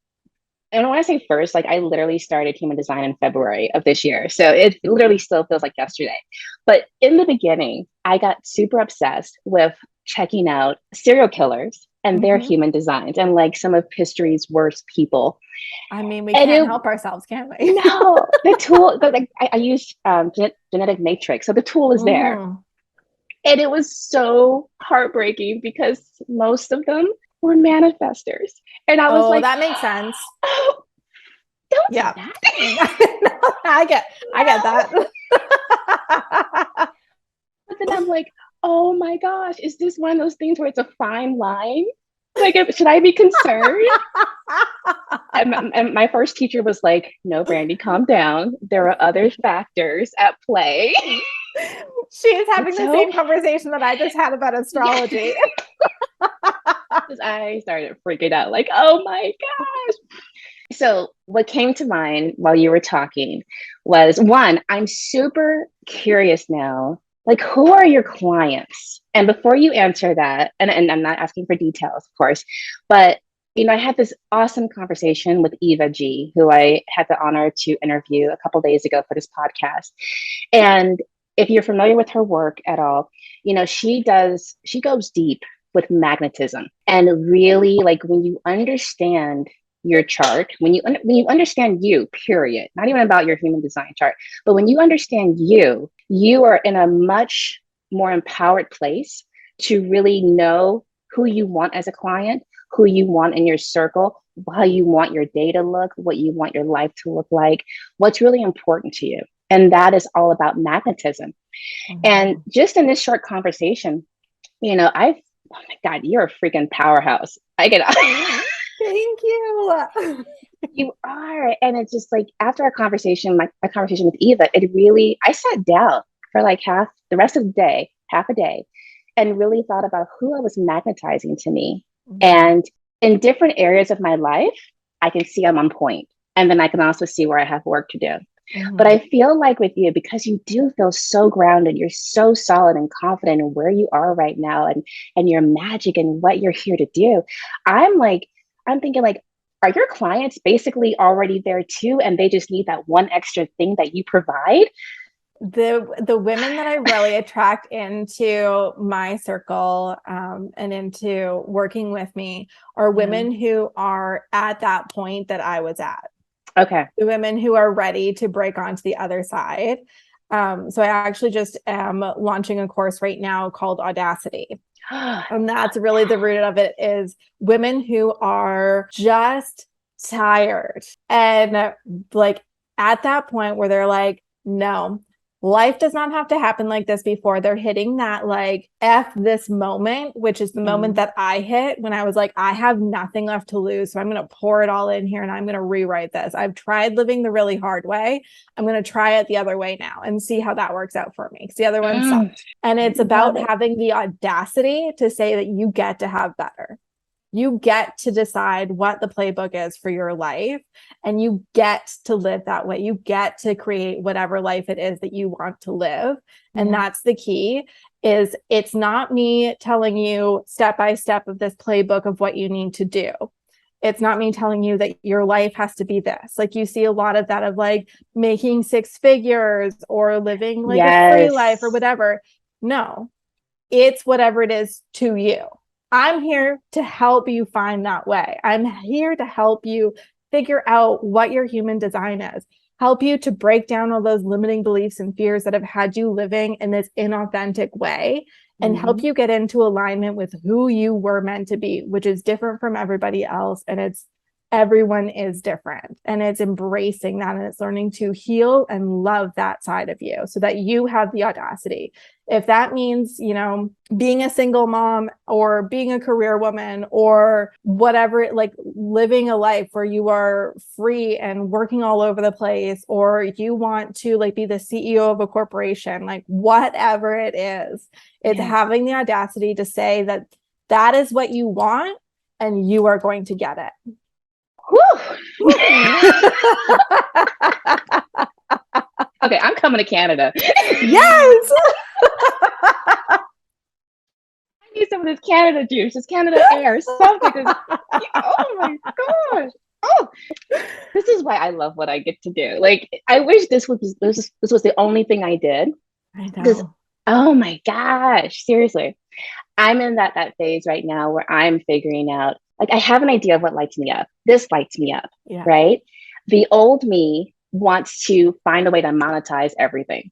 Speaker 1: and when I say first, like I literally started human design in February of this year. So it literally still feels like yesterday. But in the beginning, I got super obsessed with checking out serial killers and their human designs and like some of history's worst people.
Speaker 2: I mean, we can't help ourselves, can we?
Speaker 1: No, the tool, but like I use genetic matrix. So the tool is there. And it was so heartbreaking because most of them were manifestors. And I was like,
Speaker 2: that makes sense.
Speaker 1: Oh, don't say that.
Speaker 2: I get that.
Speaker 1: But then I'm like, oh my gosh, is this one of those things where it's a fine line? Like, should I be concerned? and my first teacher was like, no, Brandy, calm down. There are other factors at play.
Speaker 2: She is having the same conversation that I just had about astrology.
Speaker 1: I started freaking out like, oh my gosh. So what came to mind while you were talking was, one, I'm super curious now, like, who are your clients? And before you answer that, and I'm not asking for details, of course, but I had this awesome conversation with Eva G, who I had the honor to interview a couple of days ago for this podcast. And if you're familiar with her work at all, she goes deep with magnetism. And really, like, when you understand your chart, when you understand you, period, not even about your human design chart, but when you understand you are in a much more empowered place to really know who you want as a client, who you want in your circle, how you want your day to look, what you want your life to look like, what's really important to you. And that is all about magnetism. And just in this short conversation, oh my God, you're a freaking powerhouse. I get
Speaker 2: Thank you.
Speaker 1: You are. And it's just like after our conversation, my conversation with Eva, I sat down for like the rest of the day, half a day, and really thought about who I was magnetizing to me. And in different areas of my life, I can see I'm on point. And then I can also see where I have work to do. But I feel like with you, because you do feel so grounded, you're so solid and confident in where you are right now and your magic and what you're here to do. I'm thinking like, are your clients basically already there too? And they just need that one extra thing that you provide?
Speaker 2: The women that I really attract into my circle and into working with me are women who are at that point that I was at.
Speaker 1: Okay.
Speaker 2: The women who are ready to break onto the other side. So I actually just am launching a course right now called Audacity. And that's really the root of it, is women who are just tired and like at that point where they're like, no, life does not have to happen like this before. They're hitting that like F this moment, which is the moment that I hit when I was like, I have nothing left to lose. So I'm going to pour it all in here and I'm going to rewrite this. I've tried living the really hard way. I'm going to try it the other way now and see how that works out for me. Because the other one sucked. And it's about having the audacity to say that you get to have better. You get to decide what the playbook is for your life, and you get to live that way. You get to create whatever life it is that you want to live. And that's the key. Is it's not me telling you step by step of this playbook of what you need to do. It's not me telling you that your life has to be this. Like you see a lot of that of like making 6 figures or living like a free life or whatever. No, it's whatever it is to you. I'm here to help you find that way. I'm here to help you figure out what your human design is, help you to break down all those limiting beliefs and fears that have had you living in this inauthentic way, and help you get into alignment with who you were meant to be, which is different from everybody else. And everyone is different, and it's embracing that, and it's learning to heal and love that side of you so that you have the audacity. If that means, being a single mom or being a career woman or whatever, like living a life where you are free and working all over the place, or you want to like be the CEO of a corporation, like whatever it is, it's having the audacity to say that that is what you want and you are going to get it.
Speaker 1: Okay, I'm coming to Canada.
Speaker 2: Yes.
Speaker 1: I need some of this Canada juice, this Canada air, something. Oh my gosh. Oh, this is why I love what I get to do. Like, I wish this was the only thing I did.
Speaker 2: I
Speaker 1: Because,
Speaker 2: know.
Speaker 1: oh my gosh, seriously. I'm in that phase right now where I'm figuring out, like, I have an idea of what lights me up. This lights me up, right? The old me wants to find a way to monetize everything.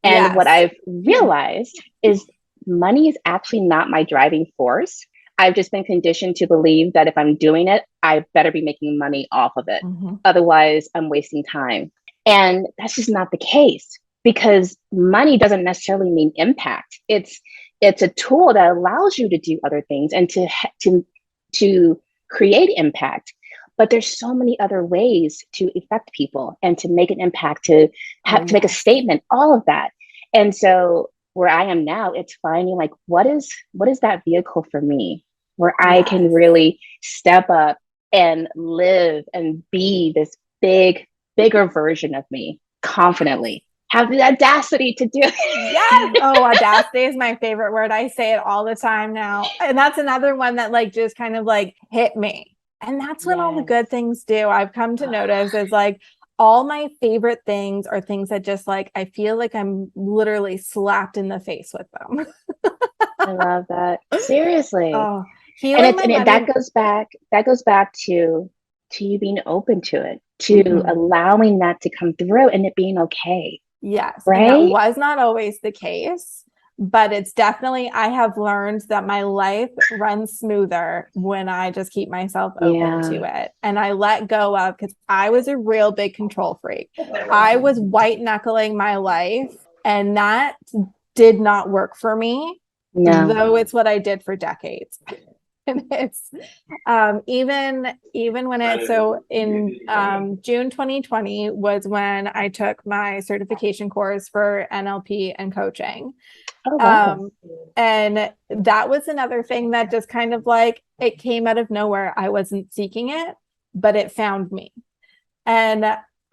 Speaker 1: And what I've realized is money is actually not my driving force. I've just been conditioned to believe that if I'm doing it, I better be making money off of it. Otherwise, I'm wasting time. And that's just not the case, because money doesn't necessarily mean impact. It's a tool that allows you to do other things and to create impact. But there's so many other ways to affect people and to make an impact, to make a statement, all of that. And so where I am now, it's finding like, what is that vehicle for me where I can really step up and live and be this bigger version of me confidently. Have the audacity to do it.
Speaker 2: Yes. Oh, audacity is my favorite word. I say it all the time now. And that's another one that like just kind of like hit me. And that's when all the good things do. I've come to notice is like all my favorite things are things that just like, I feel like I'm literally slapped in the face with them.
Speaker 1: I love that. Seriously.
Speaker 2: Oh,
Speaker 1: and that goes back to you being open to it, to allowing that to come through and it being okay.
Speaker 2: Yes.
Speaker 1: Right.
Speaker 2: And that was not always the case. but it's definitely, I have learned that my life runs smoother when I just keep myself open to it. And I let go of, because I was a real big control freak. I was white knuckling my life, and that did not work for me, though it's what I did for decades. And it's even when it, so in June 2020 was when I took my certification course for NLP and coaching.
Speaker 1: Oh, wow.
Speaker 2: And that was another thing that just kind of like, it came out of nowhere. I wasn't seeking it, but it found me. And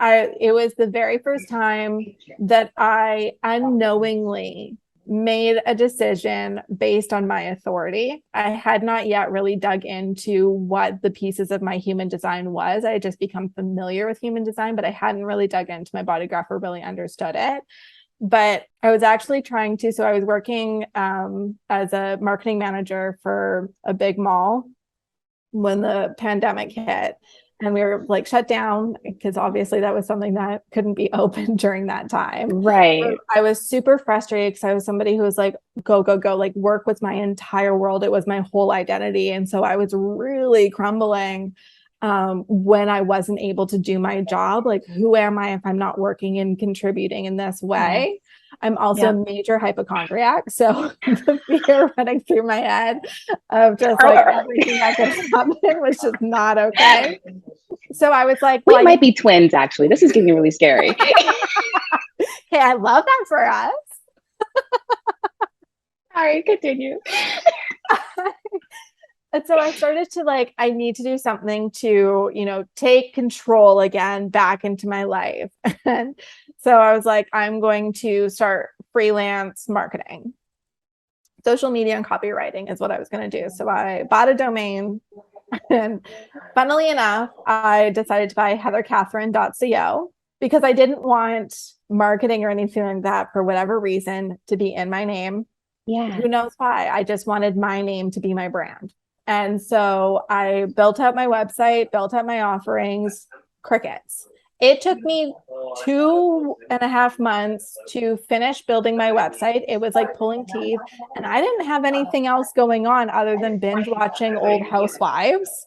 Speaker 2: it was the very first time that I unknowingly made a decision based on my authority. I had not yet really dug into what the pieces of my human design was. I had just become familiar with human design, but I hadn't really dug into my body graph or really understood it. But I was actually trying to, so I was working as a marketing manager for a big mall when the pandemic hit. And we were like shut down because obviously that was something that couldn't be open during that time.
Speaker 1: Right.
Speaker 2: I was super frustrated because I was somebody who was like, go, go, go, like work was my entire world. It was my whole identity. And so I was really crumbling when I wasn't able to do my job. Like, who am I if I'm not working and contributing in this way? I'm also a major hypochondriac. So the fear running through my head of just like everything that could happen was just not okay. So I was like,
Speaker 1: we might be twins, actually. This is getting really scary.
Speaker 2: Hey, I love that for us.
Speaker 1: Sorry, continue.
Speaker 2: And so I started to like, I need to do something to, you know, take control again back into my life. And so I was like, I'm going to start freelance marketing. Social media and copywriting is what I was going to do. So I bought a domain, and funnily enough, I decided to buy heathercatherine.co because I didn't want marketing or anything like that for whatever reason to be in my name.
Speaker 1: Yeah.
Speaker 2: Who knows why? I just wanted my name to be my brand. And so I built out my website, built out my offerings, crickets. It took me 2.5 months to finish building my website. It was like pulling teeth, and I didn't have anything else going on other than binge watching old housewives.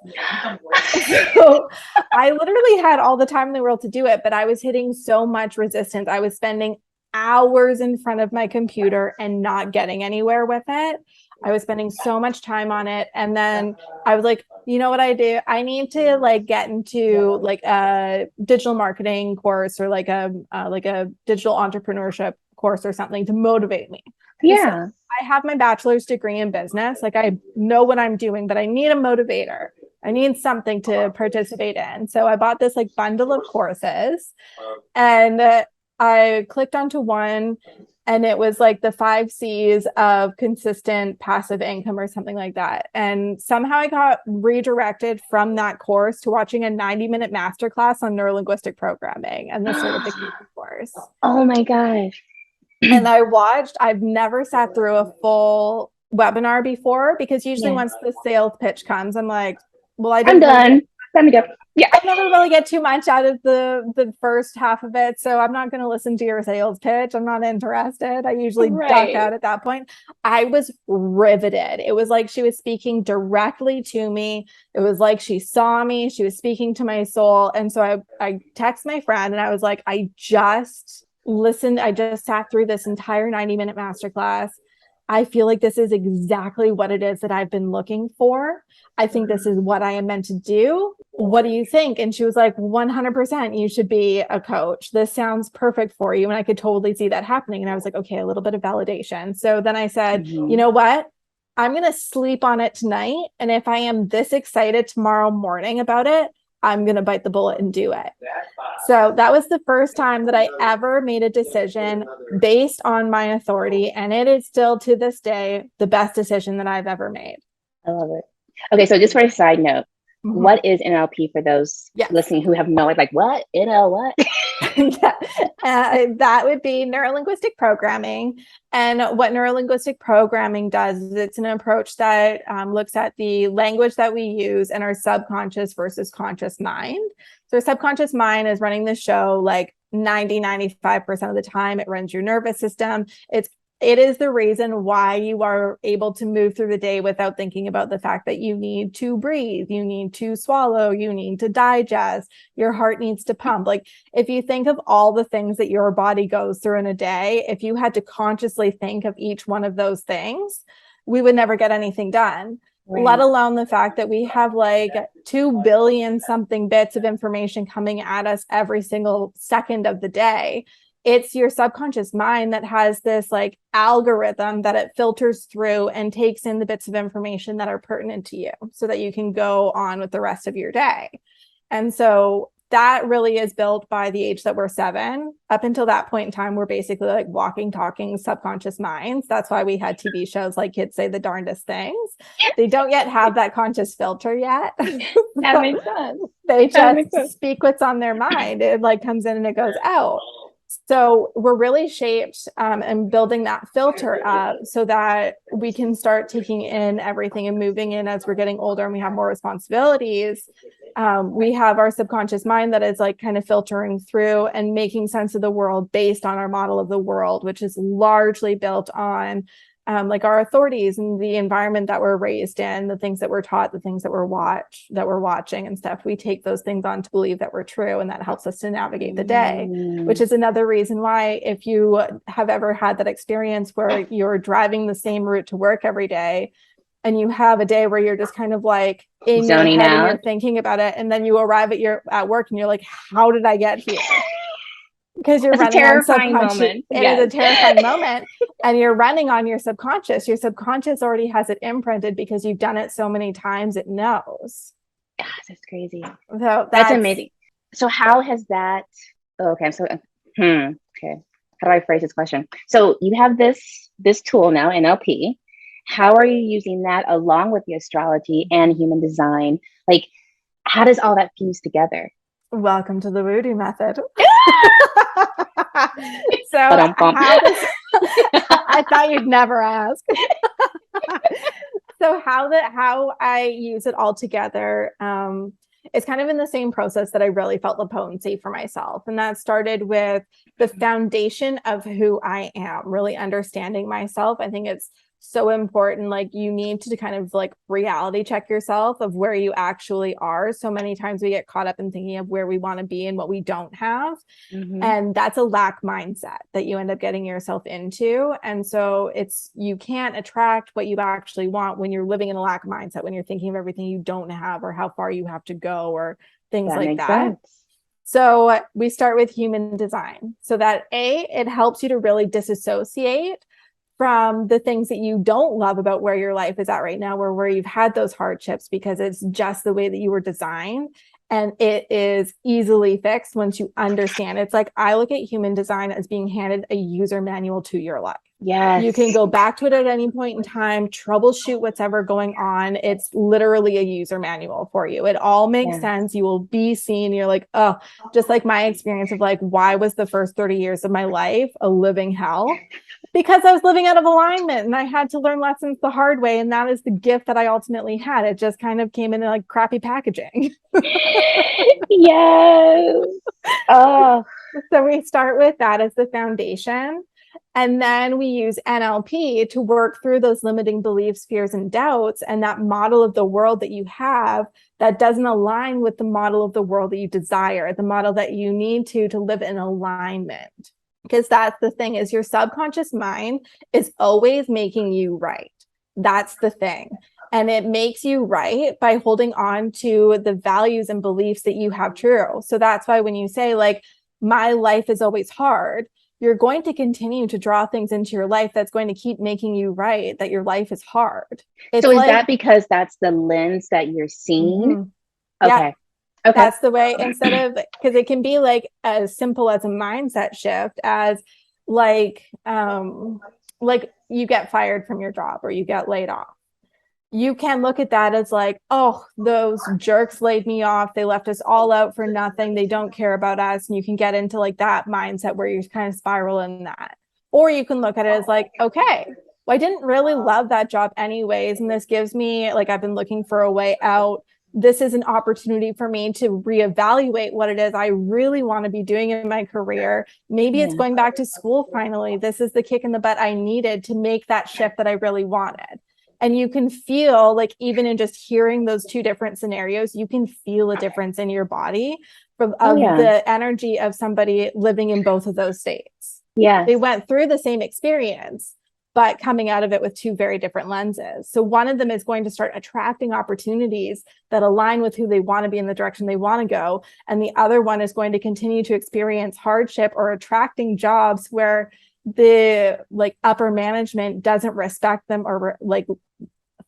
Speaker 2: So I literally had all the time in the world to do it, but I was hitting so much resistance. I was spending hours in front of my computer and not getting anywhere with it. I was spending so much time on it. And then I was like, you know what I do? I need to like get into like a digital marketing course or like a digital entrepreneurship course or something to motivate me.
Speaker 1: Yeah.
Speaker 2: So I have my bachelor's degree in business. Like I know what I'm doing, but I need a motivator. I need something to participate in. So I bought this like bundle of courses, and I clicked onto one, and it was like the 5 C's of consistent passive income or something like that. And somehow I got redirected from that course to watching a 90-minute masterclass on neurolinguistic programming and the certification course.
Speaker 1: Oh my gosh.
Speaker 2: And I've never sat through a full webinar before, because usually once the sales pitch comes, I'm like, well, I'm
Speaker 1: done. Time to go. Yeah.
Speaker 2: I never really get too much out of the first half of it. So I'm not going to listen to your sales pitch. I'm not interested. I usually duck out at that point. I was riveted. It was like she was speaking directly to me. It was like she saw me. She was speaking to my soul. And so I text my friend and I was like, I just sat through this entire 90-minute masterclass. I feel like this is exactly what it is that I've been looking for. I think this is what I am meant to do. What do you think? And she was like, 100%, you should be a coach. This sounds perfect for you. And I could totally see that happening. And I was like, okay, a little bit of validation. So then I said, you know what? I'm going to sleep on it tonight. And if I am this excited tomorrow morning about it, I'm going to bite the bullet and do it. So that was the first time that I ever made a decision based on my authority. And it is still to this day the best decision that I've ever made.
Speaker 1: I love it. Okay, so just for a side note, what is NLP for those listening who have no idea, like what? NL what?
Speaker 2: That would be neuro-linguistic programming. And what neuro-linguistic programming does is it's an approach that looks at the language that we use and our subconscious versus conscious mind. So our subconscious mind is running the show like 95% of the time. It runs your nervous system. It's it is the reason why you are able to move through the day without thinking about the fact that you need to breathe, you need to swallow, you need to digest, your heart needs to pump. Like if you think of all the things that your body goes through in a day, if you had to consciously think of each one of those things, we would never get anything done. Right. Let alone the fact that we have like 2 billion something bits of information coming at us every single second of the day. It's your subconscious mind that has this like algorithm that it filters through and takes in the bits of information that are pertinent to you so that you can go on with the rest of your day. And so that really is built by the age that we're 7. Up until that point in time, we're basically like walking, talking subconscious minds. That's why we had TV shows like Kids Say the Darndest Things. They don't yet have that conscious filter yet.
Speaker 1: That makes sense.
Speaker 2: They just speak what's on their mind. It like comes in and it goes out. So we're really shaped and building that filter up so that we can start taking in everything and moving in as we're getting older and we have more responsibilities. We have our subconscious mind that is like kind of filtering through and making sense of the world based on our model of the world, which is largely built on like our authorities and the environment that we're raised in, the things that we're taught, the things that we're watching and stuff. We take those things on to believe that we're true, and that helps us to navigate the day, which is another reason why if you have ever had that experience where you're driving the same route to work every day and you have a day where you're just kind of like in
Speaker 1: zoning
Speaker 2: your head
Speaker 1: out
Speaker 2: and you're thinking about it, and then you arrive at work and you're like, how did I get here? Because you're running on subconscious. It is a terrifying moment. And you're running on your subconscious. Your subconscious already has it imprinted because you've done it so many times, it knows.
Speaker 1: God, that's crazy.
Speaker 2: So
Speaker 1: that's amazing. So how has that, okay, so, okay. How do I phrase this question? So you have this tool now, NLP. How are you using that along with the astrology and human design? Like, how does all that fuse together?
Speaker 2: Welcome to the Voodoo method. So I thought you'd never ask. So how I use it all together is kind of in the same process that I really felt the potency for myself. And that started with the foundation of who I am, really understanding myself. I think it's so important. Like you need to kind of like reality check yourself of where you actually are. So many times we get caught up in thinking of where we want to be and what we don't have. Mm-hmm. And that's a lack mindset that you end up getting yourself into. And so you can't attract what you actually want when you're living in a lack mindset, when you're thinking of everything you don't have or how far you have to go or things like that. Sense. So we start with human design. So that it helps you to really disassociate from the things that you don't love about where your life is at right now, where you've had those hardships, because it's just the way that you were designed. And it is easily fixed once you understand. It's like, I look at human design as being handed a user manual to your life.
Speaker 1: Yes.
Speaker 2: You can go back to it at any point in time, troubleshoot what's ever going on. It's literally a user manual for you. It all makes sense. You will be seen. You're like, oh, just like my experience of like, why was the first 30 years of my life a living hell? Because I was living out of alignment and I had to learn lessons the hard way. And that is the gift that I ultimately had. It just kind of came in like crappy packaging.
Speaker 1: Yes. Oh.
Speaker 2: So we start with that as the foundation. And then we use NLP to work through those limiting beliefs, fears, and doubts, and that model of the world that you have that doesn't align with the model of the world that you desire, the model that you need to live in alignment. Because that's the thing, is your subconscious mind is always making you right. That's the thing. And it makes you right by holding on to the values and beliefs that you have true. So that's why when you say like, my life is always hard, you're going to continue to draw things into your life that's going to keep making you right, that your life is hard.
Speaker 1: So is that because that's the lens that you're seeing?
Speaker 2: Mm-hmm. Okay. Yeah. Okay. That's the way, instead of, because it can be like as simple as a mindset shift as like you get fired from your job or you get laid off. You can look at that as like, oh, those jerks laid me off. They left us all out for nothing. They don't care about us. And you can get into like that mindset where you kind of spiral in that. Or you can look at it as like, okay, well, I didn't really love that job anyways. And this gives me like, I've been looking for a way out. this is an opportunity for me to reevaluate what it is I really want to be doing in my career. Maybe it's going back to school finally. This is the kick in the butt I needed to make that shift that I really wanted. And you can feel like, even in just hearing those two different scenarios, you can feel a difference in your body of the energy of somebody living in both of those states.
Speaker 1: Yes.
Speaker 2: They went through the same experience, but coming out of it with two very different lenses. So one of them is going to start attracting opportunities that align with who they want to be in the direction they want to go. And the other one is going to continue to experience hardship or attracting jobs where the like upper management doesn't respect them or like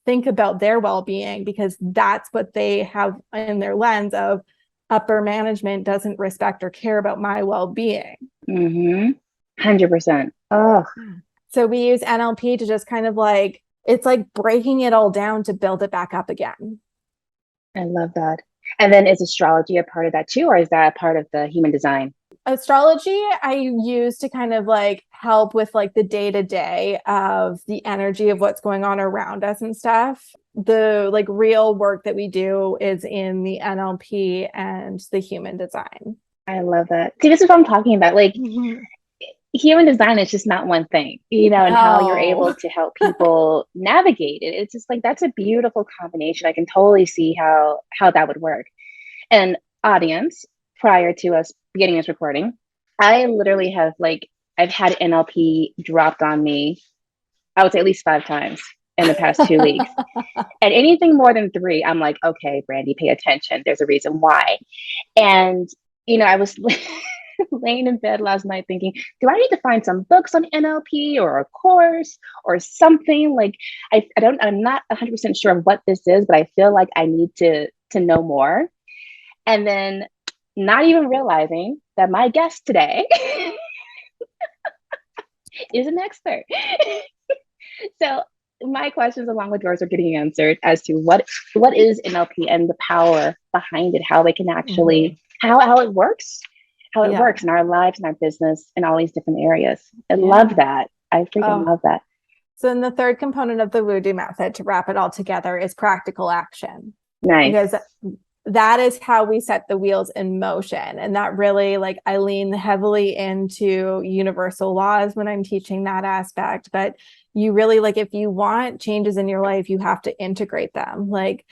Speaker 2: think about their well-being, because that's what they have in their lens of upper management doesn't respect or care about my well-being.
Speaker 1: 100%. Oh,
Speaker 2: so we use NLP to just kind of like, it's like breaking it all down to build it back up again.
Speaker 1: I love that. And then is astrology a part of that too, or is that a part of the human design?
Speaker 2: Astrology I use to kind of like help with like the day-to-day of the energy of what's going on around us and stuff. The like real work that we do is in the NLP and the human design.
Speaker 1: I love that. See, this is what I'm talking about. Like human design is just not one thing, you know, and how you're able to help people navigate it. It's just like, that's a beautiful combination. I can totally see how that would work. And audience, prior to us beginning this recording, I literally have like, I've had NLP dropped on me, I would say at least 5 times in the past 2 weeks. And anything more than 3, I'm like, okay, Brandy, pay attention. There's a reason why. And, you know, I was laying in bed last night thinking, do I need to find some books on NLP or a course or something? Like, I'm not 100% sure of what this is, but I feel like I need to know more. And then not even realizing that my guest today is an expert. So my questions along with yours are getting answered as to what is NLP and the power behind it, how it can actually, how it works, in our lives and our business and all these different areas. I love that. I freaking love that.
Speaker 2: So then the third component of the Voodoo method, to wrap it all together, is practical action.
Speaker 1: Nice.
Speaker 2: Because that is how we set the wheels in motion. And that really, like, I lean heavily into universal laws when I'm teaching that aspect. But you really, like, if you want changes in your life, you have to integrate them. Like,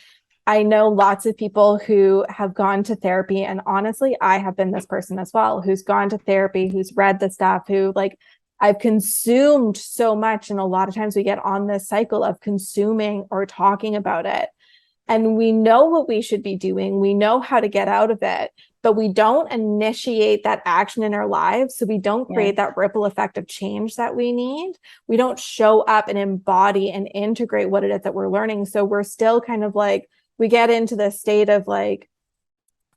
Speaker 2: I know lots of people who have gone to therapy, and honestly, I have been this person as well, who's gone to therapy, who's read the stuff, who like, I've consumed so much. And a lot of times we get on this cycle of consuming or talking about it. And we know what we should be doing. We know how to get out of it, but we don't initiate that action in our lives. So we don't create that ripple effect of change that we need. We don't show up and embody and integrate what it is that we're learning. So we're still kind of like, we get into the state of like,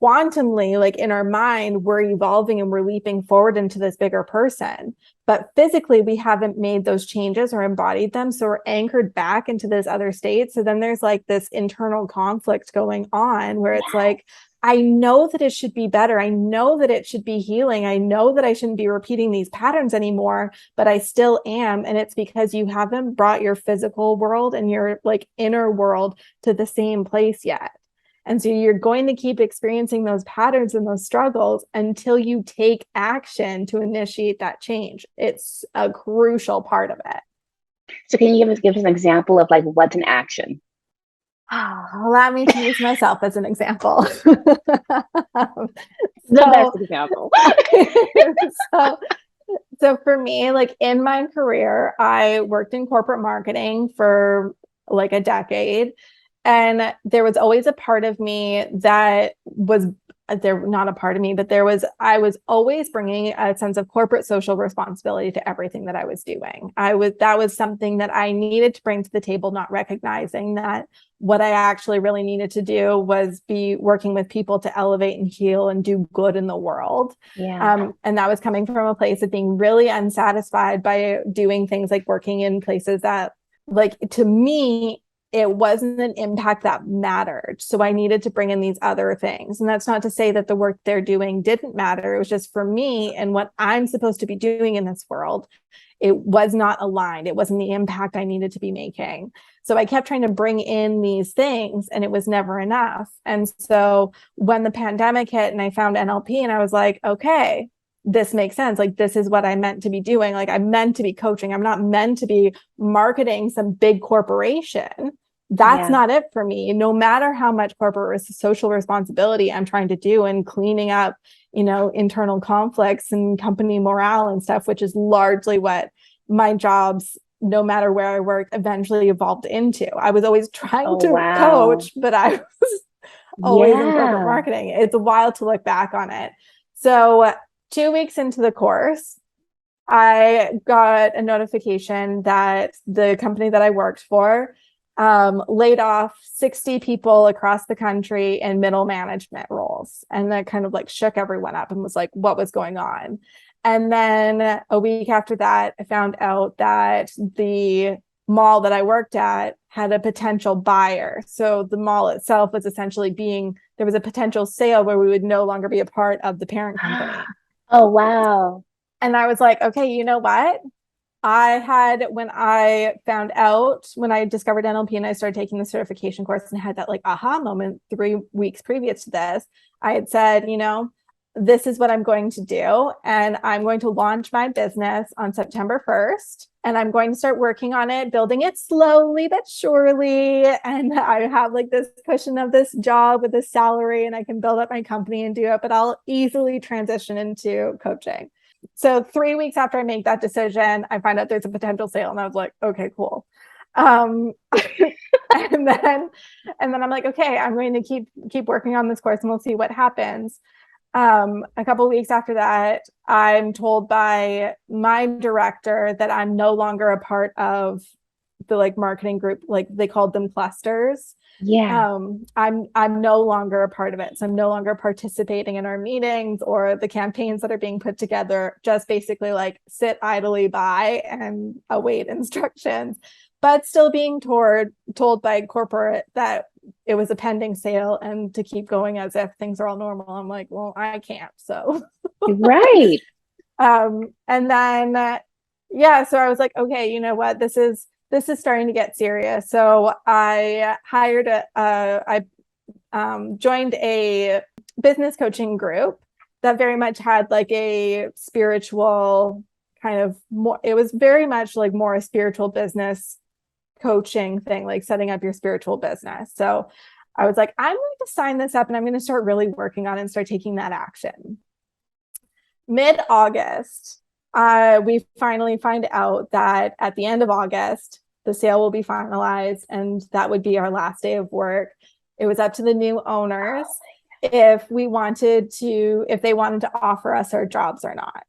Speaker 2: quantumly, like in our mind, we're evolving and we're leaping forward into this bigger person. But physically, we haven't made those changes or embodied them. So we're anchored back into this other state. So then there's like this internal conflict going on where it's like, I know that it should be better. I know that it should be healing. I know that I shouldn't be repeating these patterns anymore, but I still am. And it's because you haven't brought your physical world and your like inner world to the same place yet. And so you're going to keep experiencing those patterns and those struggles until you take action to initiate that change. It's a crucial part of it.
Speaker 1: So can you give us an example of like what's an action?
Speaker 2: Allow me to use myself as an example.
Speaker 1: The best example.
Speaker 2: So for me, like in my career, I worked in corporate marketing for like a decade. And there was always a part of me that was not a part of me, but I was always bringing a sense of corporate social responsibility to everything that I was doing. That was something that I needed to bring to the table, not recognizing that what I actually really needed to do was be working with people to elevate and heal and do good in the world. And that was coming from a place of being really unsatisfied by doing things like working in places that, like, to me, it wasn't an impact that mattered. So I needed to bring in these other things. And that's not to say that the work they're doing didn't matter. It was just for me and what I'm supposed to be doing in this world, it was not aligned. It wasn't the impact I needed to be making. So I kept trying to bring in these things and it was never enough. And so when the pandemic hit and I found NLP and I was like, okay, this makes sense. Like, this is what I meant to be doing. Like, I'm meant to be coaching. I'm not meant to be marketing some big corporation. That's
Speaker 1: Yeah.
Speaker 2: not it for me. No matter how much corporate social responsibility I'm trying to do and cleaning up, internal conflicts and company morale and stuff, which is largely what my jobs, no matter where I worked, eventually evolved into. I was always trying
Speaker 1: Oh,
Speaker 2: to
Speaker 1: wow.
Speaker 2: coach, but I was always in corporate
Speaker 1: Yeah.
Speaker 2: marketing. It's wild to look back on it. So 2 weeks into the course, I got a notification that the company that I worked for laid off 60 people across the country in middle management roles. And that kind of like shook everyone up and was like, what was going on? And then a week after that, I found out that the mall that I worked at had a potential buyer. So the mall itself was essentially there was a potential sale where we would no longer be a part of the parent company.
Speaker 1: Oh, wow.
Speaker 2: And I was like, okay, you know what? When I discovered NLP and I started taking the certification course and had that like aha moment 3 weeks previous to this, I had said, this is what I'm going to do. And I'm going to launch my business on September 1st. And I'm going to start working on it, building it slowly but surely. And I have like this cushion of this job with this salary, and I can build up my company and do it, but I'll easily transition into coaching. So 3 weeks after I make that decision, I find out there's a potential sale. And I was like, okay, cool. And then I'm like, okay, I'm going to keep working on this course and we'll see what happens. A couple of weeks after that, I'm told by my director that I'm no longer a part of the like marketing group, like they called them clusters.
Speaker 1: Yeah.
Speaker 2: I'm no longer a part of it. So I'm no longer participating in our meetings or the campaigns that are being put together, just basically like sit idly by and await instructions, but still being told by corporate that it was a pending sale and to keep going as if things are all normal. I'm like, well, I can't. So,
Speaker 1: Right.
Speaker 2: and then, so I was like, okay, you know what? This is starting to get serious. So I joined a business coaching group that very much had like a spiritual kind of more, it was very much like more a spiritual business coaching thing, like setting up your spiritual business. So I was like, I'm going to sign this up and I'm going to start really working on it and start taking that action. Mid-August, we finally find out that at the end of August, the sale will be finalized and that would be our last day of work. It was up to the new owners if they wanted to offer us our jobs or not.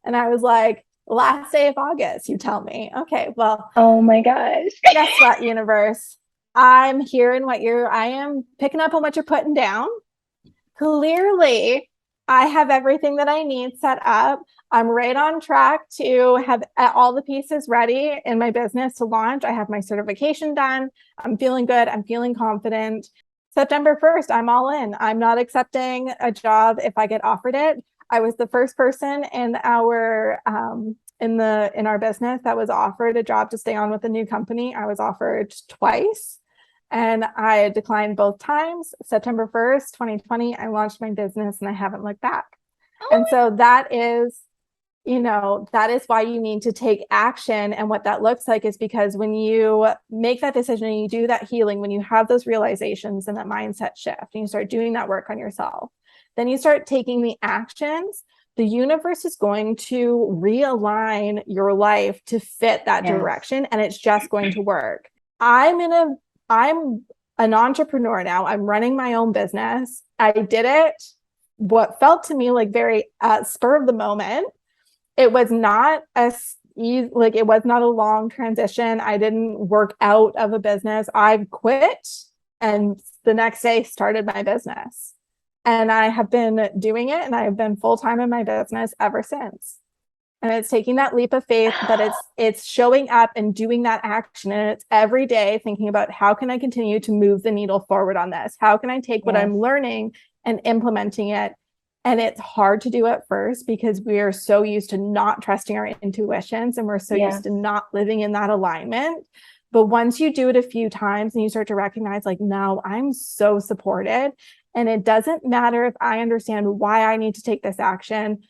Speaker 2: And I was like, last day of August, you tell me. Okay, well,
Speaker 1: Oh my gosh.
Speaker 2: guess what, universe? I'm hearing I am picking up on what you're putting down. Clearly, I have everything that I need set up. I'm right on track to have all the pieces ready in my business to launch. I have my certification done. I'm feeling good. I'm feeling confident. September 1st, I'm all in. I'm not accepting a job if I get offered it. I was the first person in our business that was offered a job to stay on with the new company. I was offered twice and I declined both times. September 1st, 2020, I launched my business and I haven't looked back. And so that is why you need to take action. And what that looks like is because when you make that decision and you do that healing, when you have those realizations and that mindset shift and you start doing that work on yourself, then you start taking the actions, the universe is going to realign your life to fit that direction. And it's just going to work. I'm an entrepreneur now. I'm running my own business. I did it what felt to me like very spur of the moment. It was not it was not a long transition. I didn't work out of a business. I quit and the next day started my business. And I have been doing it and I have been full-time in my business ever since. And it's taking that leap of faith, but it's showing up and doing that action. And it's every day thinking about, how can I continue to move the needle forward on this? How can I take what I'm learning and implementing it? And it's hard to do at first because we are so used to not trusting our intuitions, and we're so used to not living in that alignment. But once you do it a few times and you start to recognize, like, no, I'm so supported. And it doesn't matter if I understand why I need to take this action.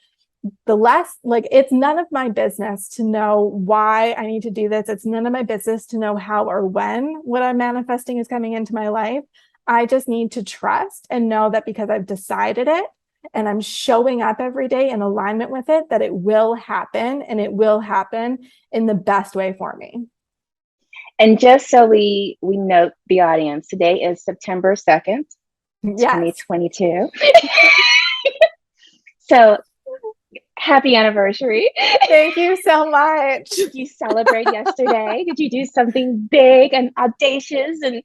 Speaker 2: The less, like, it's none of my business to know why I need to do this. It's none of my business to know how or when what I'm manifesting is coming into my life. I just need to trust and know that because I've decided it and I'm showing up every day in alignment with it, that it will happen, and it will happen in the best way for me.
Speaker 1: And just so we note the audience, today is September 2nd, 2022. So happy anniversary.
Speaker 2: Thank you so much.
Speaker 1: Did you celebrate yesterday? Did you do something big and audacious? And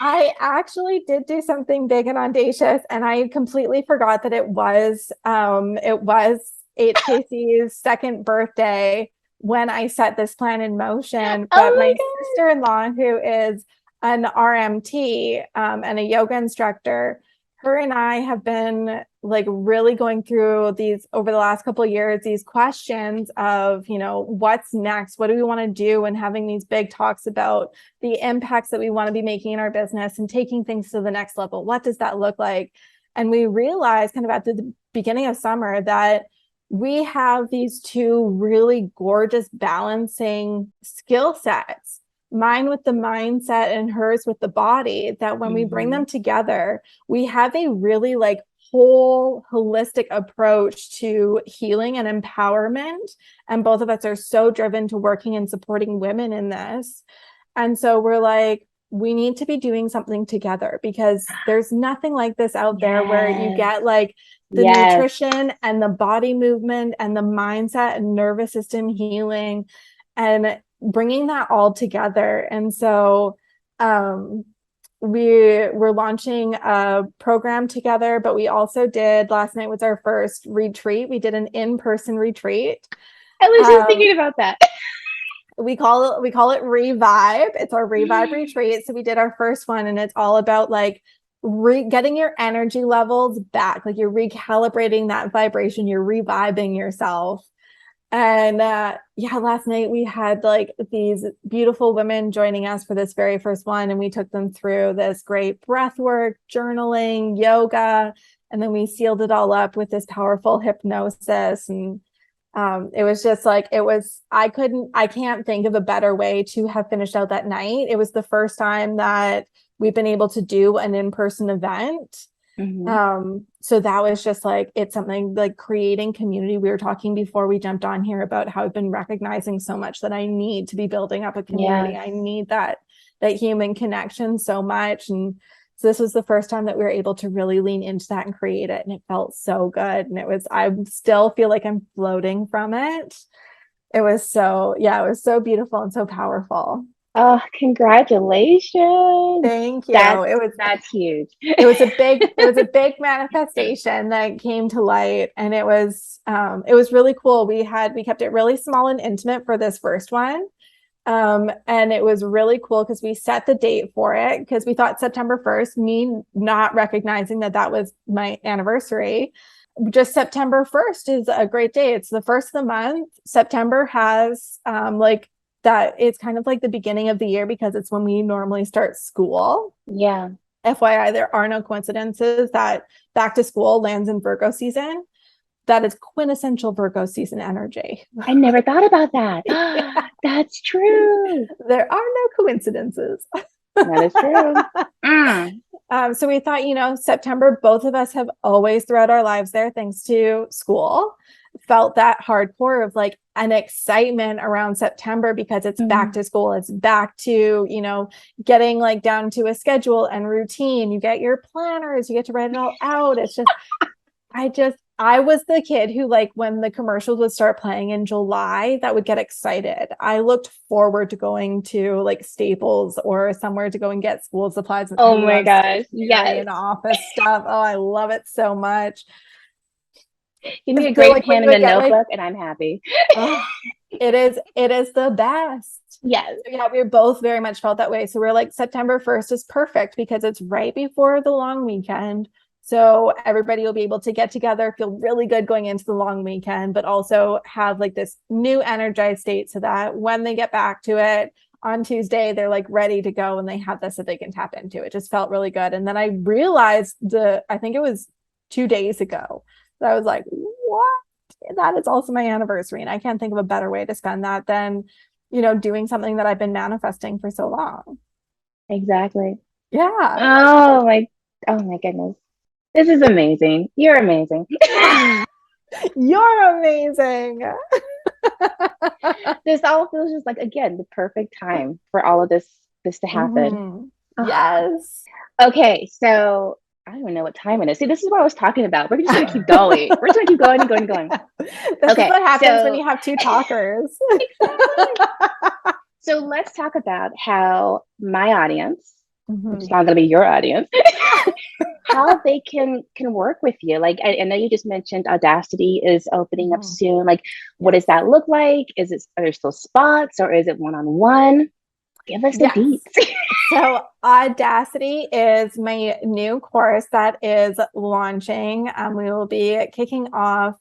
Speaker 2: I actually did do something big and audacious, and I completely forgot that it was HKC's second birthday when I set this plan in motion. But my sister-in-law, who is an RMT and a yoga instructor, her and I have been like really going through these over the last couple of years, these questions of, you know, what's next? What do we want to do? And having these big talks about the impacts that we want to be making in our business and taking things to the next level. What does that look like? And we realized kind of at the beginning of summer that we have these two really gorgeous balancing skill sets, mine with the mindset and hers with the body, that when we bring them together, we have a really like whole holistic approach to healing and empowerment. And both of us are so driven to working and supporting women in this. And so we're like, we need to be doing something together, because there's nothing like this out there where you get like the nutrition and the body movement and the mindset and nervous system healing and bringing that all together. And so we're launching a program together, but we also did, last night was our first retreat. We did an in-person retreat.
Speaker 1: I was just thinking about that.
Speaker 2: We call it Revive. It's our Revive retreat. So we did our first one, and it's all about like getting your energy levels back. Like you're recalibrating that vibration, you're reviving yourself. And last night we had like these beautiful women joining us for this very first one, and we took them through this great breath work, journaling, yoga, and then we sealed it all up with this powerful hypnosis. And it was just like, I can't think of a better way to have finished out that night. It was the first time that we've been able to do an in-person event. So that was just like, it's something like creating community. We were talking before we jumped on here about how I've been recognizing so much that I need to be building up a community. I need that human connection so much. And so this was the first time that we were able to really lean into that and create it. And it felt so good. And I still feel like I'm floating from it. It was so beautiful and so powerful.
Speaker 1: Oh, congratulations.
Speaker 2: Thank you.
Speaker 1: That's huge.
Speaker 2: It was a big manifestation that came to light, and it was really cool. We kept it really small and intimate for this first one. And it was really cool because we set the date for it because we thought September 1st, me not recognizing that was my anniversary. Just September 1st is a great day. It's the first of the month. September has like that. It's kind of like the beginning of the year because it's when we normally start school.
Speaker 1: Yeah.
Speaker 2: FYI, there are no coincidences that back to school lands in Virgo season. That is quintessential Virgo season energy.
Speaker 1: I never thought about that. That's true.
Speaker 2: There are no coincidences.
Speaker 1: That is true.
Speaker 2: So we thought, September, both of us have always throughout our lives there, thanks to school, felt that hardcore of like an excitement around September because it's back to school. It's back to, getting like down to a schedule and routine. You get your planners, you get to write it all out. It's just, I was the kid who, like, when the commercials would start playing in July, that would get excited. I looked forward to going to like Staples or somewhere to go and get school supplies.
Speaker 1: Oh my gosh. Yes.
Speaker 2: And office stuff. Oh, I love it so much.
Speaker 1: Give me a
Speaker 2: feel
Speaker 1: great
Speaker 2: like when
Speaker 1: pen
Speaker 2: you
Speaker 1: and a
Speaker 2: would get like,
Speaker 1: notebook and I'm happy.
Speaker 2: oh, it is the best.
Speaker 1: Yes.
Speaker 2: So yeah, we both very much felt that way. So we're like, September 1st is perfect because it's right before the long weekend. So everybody will be able to get together, feel really good going into the long weekend, but also have like this new energized state so that when they get back to it on Tuesday, they're like ready to go and they have this that they can tap into. It just felt really good. And then I realized I think it was 2 days ago, that I was like, what? That is also my anniversary. And I can't think of a better way to spend that than, doing something that I've been manifesting for so long.
Speaker 1: Exactly.
Speaker 2: Yeah.
Speaker 1: Oh my goodness. This is amazing. You're amazing.
Speaker 2: You're amazing.
Speaker 1: This all feels just like, again, the perfect time for all of this to happen.
Speaker 2: Mhm.
Speaker 1: Oh,
Speaker 2: Yes.
Speaker 1: okay, so I don't even know what time it is. See, this is what I was talking about. We're just gonna keep going. We're just gonna keep going and going and going.
Speaker 2: This is
Speaker 1: Okay,
Speaker 2: what happens when
Speaker 1: so
Speaker 2: you have two talkers.
Speaker 1: exactly. So let's talk about how my audience, which is
Speaker 2: Mhm.
Speaker 1: now gonna be your audience, how they can work with you. Like I know you just mentioned Audacity is opening up
Speaker 2: Mhm.
Speaker 1: soon. Like, what does
Speaker 2: Yes.
Speaker 1: that look like? Are there still spots or is it one-on-one? Give us the
Speaker 2: Yes.
Speaker 1: deets.
Speaker 2: So Audacity is my new course that is launching. We will be kicking off.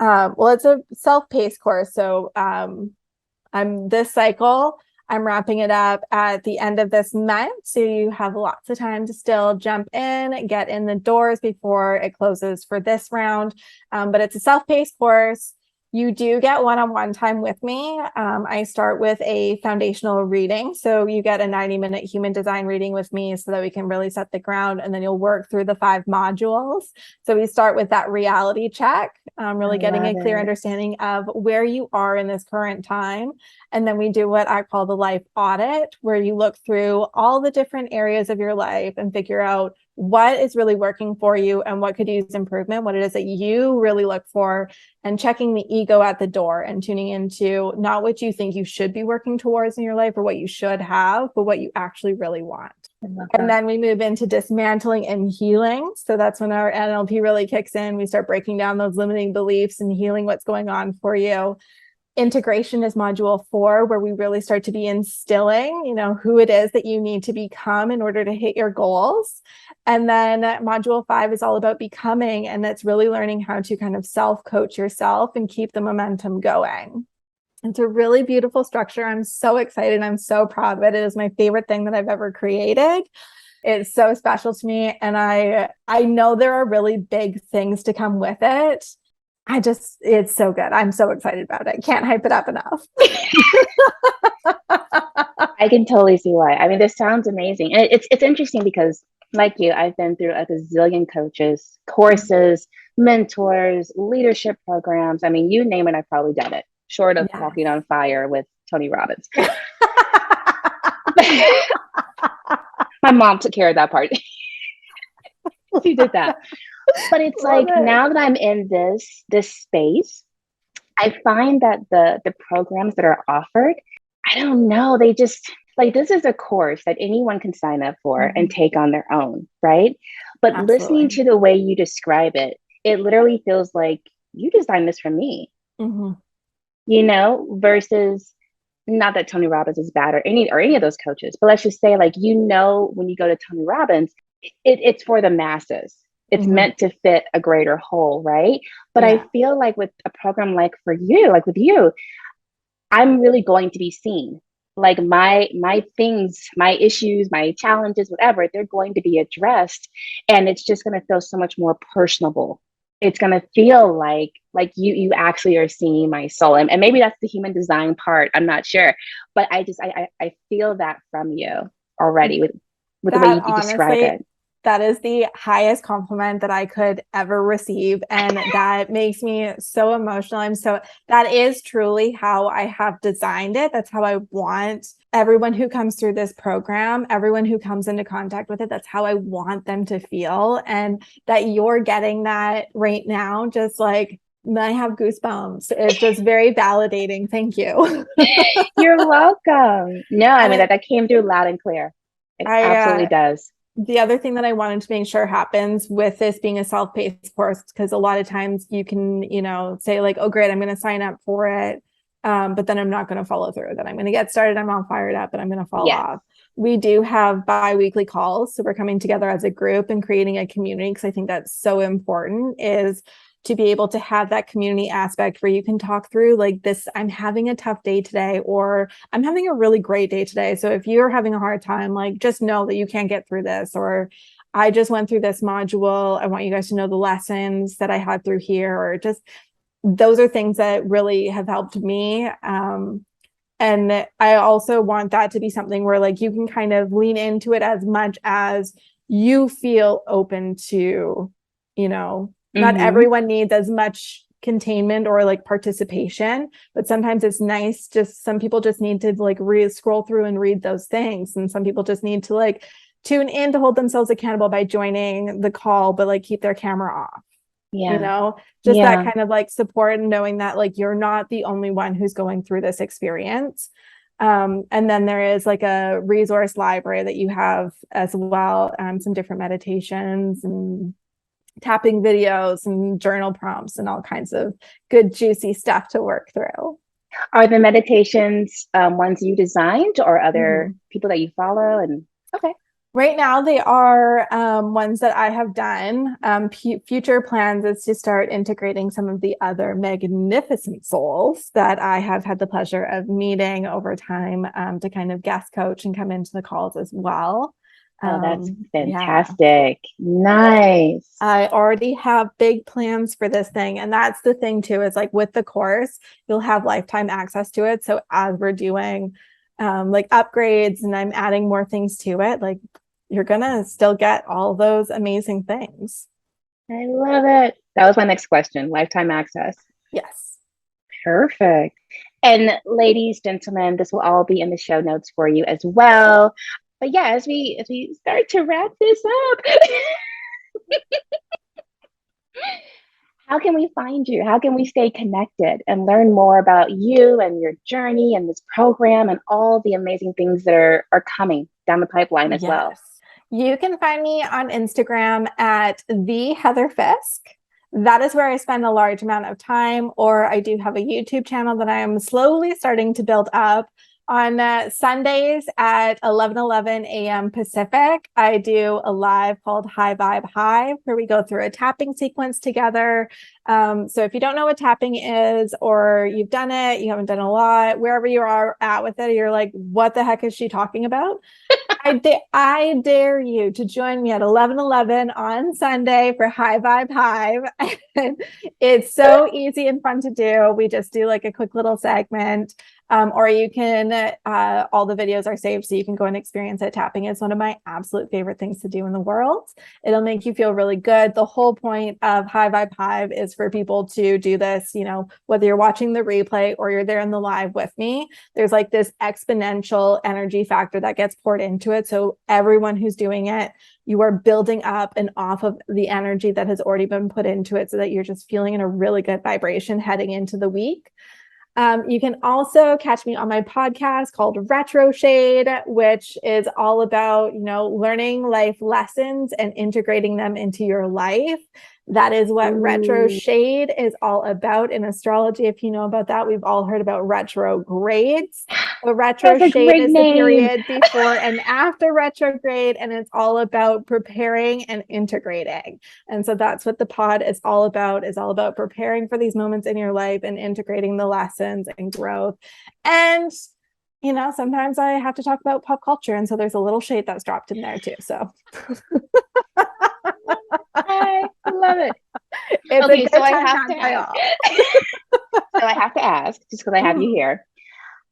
Speaker 2: Well, it's a self-paced course. So I'm this cycle. I'm wrapping it up at the end of this month. So you have lots of time to still jump in, get in the doors before it closes for this round. But it's a self-paced course. You do get one-on-one time with me. I start with a foundational reading. So you get a 90-minute human design reading with me so that we can really set the ground, and then you'll work through the 5 modules. So we start with that reality check,
Speaker 1: I
Speaker 2: really getting
Speaker 1: love
Speaker 2: a clear
Speaker 1: it.
Speaker 2: understanding of where you are in this current time. And then we do what I call the life audit, where you look through all the different areas of your life and figure out what is really working for you and what could use improvement, what it is that you really look for, and checking the ego at the door and tuning into not what you think you should be working towards in your life or what you should have, but what you actually really want.
Speaker 1: I love
Speaker 2: And
Speaker 1: that.
Speaker 2: then we move into dismantling and healing. So that's when our NLP really kicks in. We start breaking down those limiting beliefs and healing what's going on for you. Integration is module 4, where we really start to be instilling, who it is that you need to become in order to hit your goals. And then module 5 is all about becoming, and that's really learning how to kind of self-coach yourself and keep the momentum going. It's a really beautiful structure. I'm so excited. I'm so proud of it. It is my favorite thing that I've ever created. It's so special to me. And I know there are really big things to come with it. It's so good. I'm so excited about it. Can't hype it up enough.
Speaker 1: I can totally see why. I mean, this sounds amazing. And it's interesting because like you, I've been through a gazillion coaches, courses, mentors, leadership programs. I mean, you name it, I've probably done it, short of
Speaker 2: Yes.
Speaker 1: walking on fire with Tony Robbins. My mom took care of that part. She did that. But it's
Speaker 2: Love
Speaker 1: like
Speaker 2: it.
Speaker 1: now that I'm in this space, I find that the programs that are offered, I don't know, they just like this is a course that anyone can sign up for and
Speaker 2: Mhm.
Speaker 1: take on their own, right? But listening
Speaker 2: Absolutely.
Speaker 1: to the way you describe it, it literally feels like you designed this for me,
Speaker 2: Mhm.
Speaker 1: versus not that Tony Robbins is bad or any of those coaches, but let's just say like when you go to Tony Robbins, it's for the masses. It's
Speaker 2: Mhm.
Speaker 1: meant to fit a greater whole, right? But I
Speaker 2: Yeah.
Speaker 1: feel like with a program like for you, like with you, I'm really going to be seen. Like my things, my issues, my challenges, whatever, they're going to be addressed, and it's just going to feel so much more personable. It's going to feel like you actually are seeing my soul, and maybe that's the human design part. I'm not sure, but I feel that from you already with the way
Speaker 2: That
Speaker 1: you describe
Speaker 2: honestly,
Speaker 1: it.
Speaker 2: that is the highest compliment that I could ever receive. And that makes me so emotional. That is truly how I have designed it. That's how I want everyone who comes through this program, everyone who comes into contact with it, that's how I want them to feel. And that you're getting that right now, just like I have goosebumps. It's just very validating. Thank you.
Speaker 1: You're welcome. No, I
Speaker 2: And
Speaker 1: mean that came through loud and clear. It
Speaker 2: I
Speaker 1: absolutely does.
Speaker 2: the other thing that I wanted to make sure happens with this being a self-paced course, because a lot of times you can, say like, oh, great, I'm going to sign up for it. But then I'm not going to follow through. Then I'm going to get started. I'm all fired up and I'm going to fall
Speaker 1: Yes.
Speaker 2: off. We do have bi-weekly calls. So we're coming together as a group and creating a community, because I think that's so important, is to be able to have that community aspect where you can talk through like this, I'm having a tough day today, or I'm having a really great day today. So if you're having a hard time, like just know that you can't get through this, or I just went through this module. I want you guys to know the lessons that I had through here, or just those are things that really have helped me. And I also want that to be something where like you can kind of lean into it as much as you feel open to, not everyone needs as much containment or like participation, but sometimes it's nice. Just some people just need to like scroll through and read those things. And some people just need to like tune in to hold themselves accountable by joining the call, but like keep their camera off.
Speaker 1: Yeah.
Speaker 2: Just
Speaker 1: Yeah.
Speaker 2: that kind of like support, and knowing that like you're not the only one who's going through this experience. And then there is like a resource library that you have as well, some different meditations and tapping videos and journal prompts and all kinds of good, juicy stuff to work through.
Speaker 1: Are the meditations ones you designed or other people that you follow? And okay.
Speaker 2: Right now, they are ones that I have done. Future plans is to start integrating some of the other magnificent souls that I have had the pleasure of meeting over time, to kind of guest coach and come into the calls as well.
Speaker 1: Oh, that's
Speaker 2: Yeah.
Speaker 1: fantastic. Nice.
Speaker 2: I already have big plans for this thing. And that's the thing too, is like with the course, you'll have lifetime access to it. So as we're doing like upgrades and I'm adding more things to it, like you're gonna still get all those amazing things.
Speaker 1: I love it. That was my next question. Lifetime access.
Speaker 2: Yes.
Speaker 1: Perfect. And ladies, gentlemen, this will all be in the show notes for you as well. But yeah, as we start to wrap this up, how can we find you? How can we stay connected and learn more about you and your journey and this program and all the amazing things that are coming down the pipeline as well?
Speaker 2: Yes. You can find me on Instagram at the Heather Fisk. That is where I spend a large amount of time, or I do have a YouTube channel that I am slowly starting to build up. On Sundays at 11:11 a.m. Pacific, I do a live called High Vibe Hive, where we go through a tapping sequence together. So if you don't know what tapping is, or you've done it, you haven't done a lot, wherever you are at with it, you're like, what the heck is she talking about? I dare you to join me at 11:11 on Sunday for High Vibe Hive. It's so easy and fun to do. We just do like a quick little segment. Or you can, all the videos are saved, so you can go and experience it. Tapping is one of my absolute favorite things to do in the world. It'll make you feel really good. The whole point of High Vibe Hive is for people to do this, whether you're watching the replay or you're there in the live with me. There's like this exponential energy factor that gets poured into it. So everyone who's doing it, you are building up and off of the energy that has already been put into it, so that you're just feeling in a really good vibration heading into the week. You can also catch me on my podcast called Retro Shade, which is all about, learning life lessons and integrating them into your life. That is what retro shade is all about in astrology. If you know about that, we've all heard about retrogrades. The retro shade is the period before and after retrograde, and it's all about preparing and integrating. And so that's what the pod is all about preparing for these moments in your life and integrating the lessons and growth. And sometimes I have to talk about pop culture, and so there's a little shade that's dropped in there too. So
Speaker 1: I love it.
Speaker 2: It's
Speaker 1: okay,
Speaker 2: so I have to ask.
Speaker 1: So I have to ask, just because I have you here.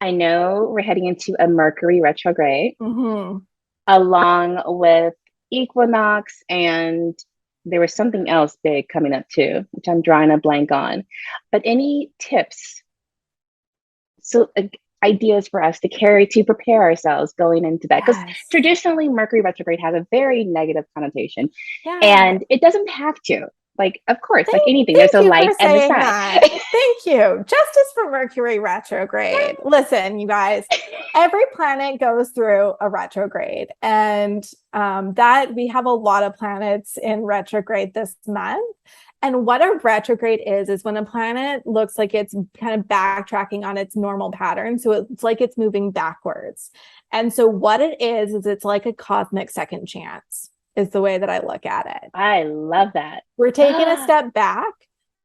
Speaker 1: I know we're heading into a Mercury retrograde, along with equinox, and there was something else big coming up too, which I'm drawing a blank on. But any tips? So ideas for us to carry to prepare ourselves going into that, because traditionally Mercury retrograde has a very negative connotation, and it doesn't have to. Like, of course, like anything, there's
Speaker 2: Thank
Speaker 1: a
Speaker 2: you for
Speaker 1: light and the
Speaker 2: saying
Speaker 1: side.
Speaker 2: that. Thank you. Justice for Mercury retrograde. Listen, you guys, every planet goes through a retrograde, and that we have a lot of planets in retrograde this month. And what a retrograde is when a planet looks like it's kind of backtracking on its normal pattern. So it's like it's moving backwards. And so what it is it's like a cosmic second chance, is the way that I look at it.
Speaker 1: I love that.
Speaker 2: We're taking a step back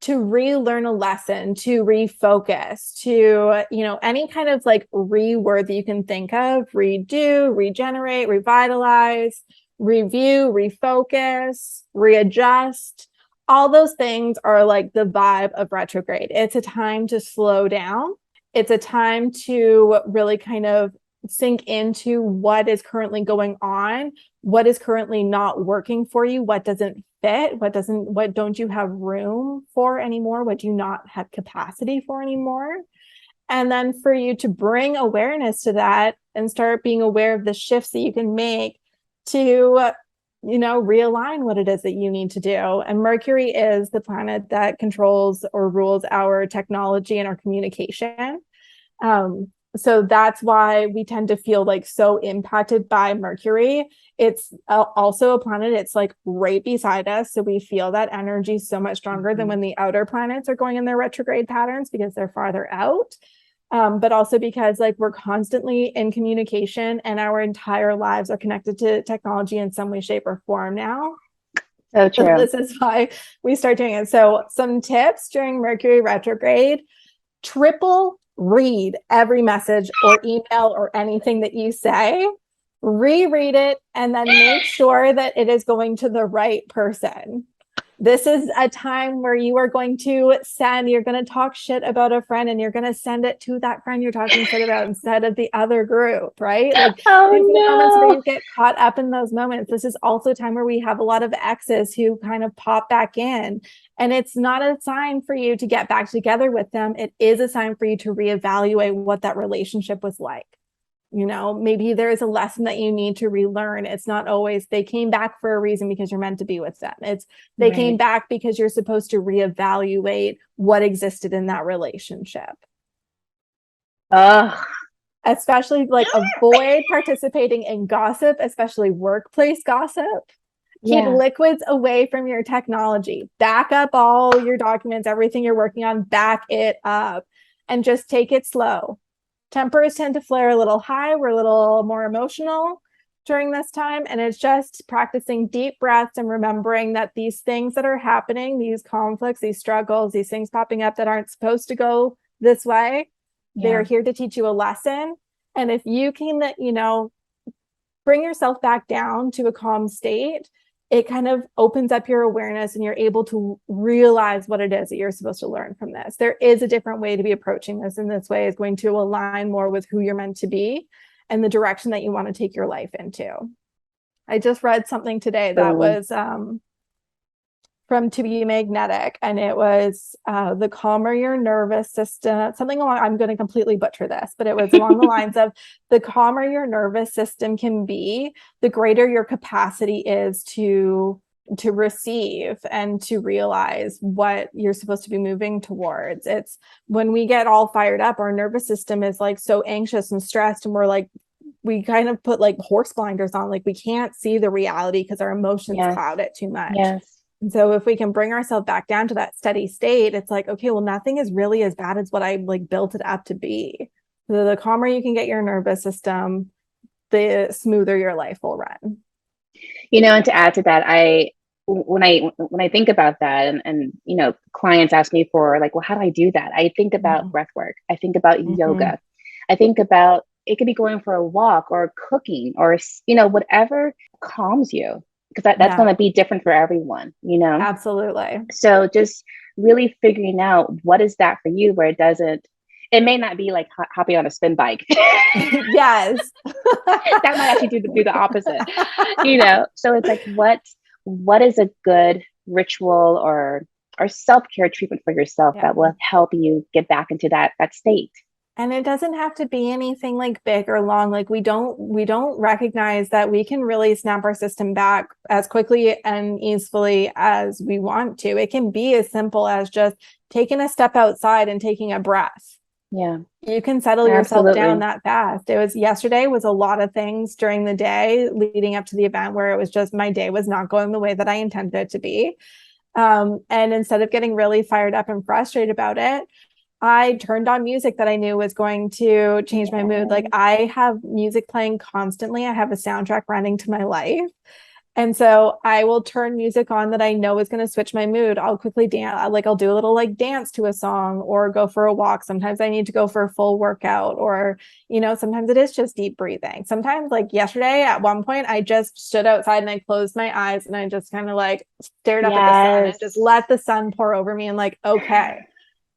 Speaker 2: to relearn a lesson, to refocus, to, any kind of like reword that you can think of: redo, regenerate, revitalize, review, refocus, readjust. All those things are like the vibe of retrograde. It's a time to slow down. It's a time to really kind of sink into what is currently going on, what is currently not working for you, what doesn't fit, what don't you have room for anymore, what do you not have capacity for anymore. And then for you to bring awareness to that and start being aware of the shifts that you can make to realign what it is that you need to do. And Mercury is the planet that controls or rules our technology and our communication. So that's why we tend to feel like so impacted by Mercury. It's also a planet, it's like right beside us. So we feel that energy so much stronger than when the outer planets are going in their retrograde patterns, because they're farther out. But also because like we're constantly in communication and our entire lives are connected to technology in some way, shape, or form now.
Speaker 1: So true.
Speaker 2: This is why we start doing it. So some tips during Mercury retrograde: triple read every message or email or anything that you say, reread it, and then make sure that it is going to the right person. This is a time where you are going to you're going to talk shit about a friend, and you're going to send it to that friend you're talking shit about instead of the other group, right? Like these moments where you get caught up in those moments. This is also a time where we have a lot of exes who kind of pop back in, and it's not a sign for you to get back together with them. It is a sign for you to reevaluate what that relationship was like. Maybe there is a lesson that you need to relearn. It's not always they came back for a reason because you're meant to be with them. It's they came back because you're supposed to reevaluate what existed in that relationship. Especially like avoid participating in gossip, especially workplace gossip. Keep liquids away from your technology. Back up all your documents, everything you're working on, back it up, and just take it slow. Tempers tend to flare a little high. We're a little more emotional during this time. And it's just practicing deep breaths and remembering that these things that are happening, these conflicts, these struggles, these things popping up that aren't supposed to go this way, they're here to teach you a lesson. And if you can, bring yourself back down to a calm state, it kind of opens up your awareness and you're able to realize what it is that you're supposed to learn from this. There is a different way to be approaching this, and this way is going to align more with who you're meant to be and the direction that you want to take your life into. I just read something today that was from To Be Magnetic, and it was the calmer your nervous system, something along, I'm going to completely butcher this, but it was along the lines of the calmer your nervous system can be, the greater your capacity is to receive and to realize what you're supposed to be moving towards. It's when we get all fired up, our nervous system is like so anxious and stressed, and we're like, we kind of put like horse blinders on, like we can't see the reality because our emotions cloud it too much. And so if we can bring ourselves back down to that steady state, it's like, okay, well, nothing is really as bad as what I like built it up to be. So the calmer you can get your nervous system, the smoother your life will run.
Speaker 1: And to add to that, when I think about that, and clients ask me for like, well, how do I do that? I think about breath work. I think about yoga. I think about, it could be going for a walk or cooking or, whatever calms you, because that's going to be different for everyone,
Speaker 2: Absolutely.
Speaker 1: So just really figuring out what is that for you, where it may not be like hopping on a spin bike.
Speaker 2: Yes.
Speaker 1: That might actually do the opposite, So it's like, what is a good ritual or self-care treatment for yourself that will help you get back into that state?
Speaker 2: And it doesn't have to be anything like big or long. Like we don't recognize that we can really snap our system back as quickly and easily as we want to. It can be as simple as just taking a step outside and taking a breath.
Speaker 1: Yeah,
Speaker 2: You can settle yourself down
Speaker 1: absolutely.
Speaker 2: that fast. It was yesterday was a lot of things during the day leading up to the event where it was just my day was not going the way that I intended it to be. And instead of getting really fired up and frustrated about it, I turned on music that I knew was going to change my mood. Like
Speaker 1: Yeah.
Speaker 2: I have music playing constantly. I have a soundtrack running to my life. And so I will turn music on that I know is going to switch my mood. I'll quickly dance, like I'll do a little like dance to a song or go for a walk. Sometimes I need to go for a full workout or, sometimes it is just deep breathing. Sometimes like yesterday at one point, I just stood outside and I closed my eyes and I just kind of like stared up at the sun and just
Speaker 1: Yes.
Speaker 2: let the sun pour over me and like, okay,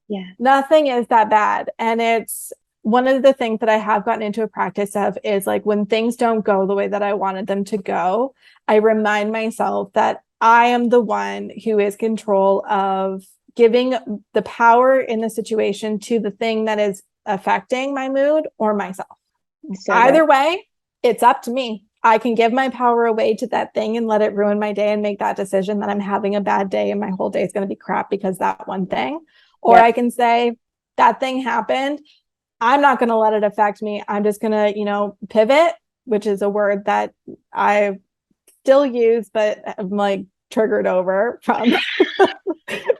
Speaker 1: Yeah.
Speaker 2: nothing is that bad. And it's one of the things that I have gotten into a practice of is like when things don't go the way that I wanted them to go, I remind myself that I am the one who is control of giving the power in the situation to the thing that is affecting my mood or myself.
Speaker 1: So good.
Speaker 2: Either way, it's up to me. I can give my power away to that thing and let it ruin my day and make that decision that I'm having a bad day and my whole day is going to be crap because that one thing. Or
Speaker 1: Yep.
Speaker 2: I can say that thing happened. I'm not going to let it affect me. I'm just going to, pivot, which is a word that I still use, but I'm like triggered over from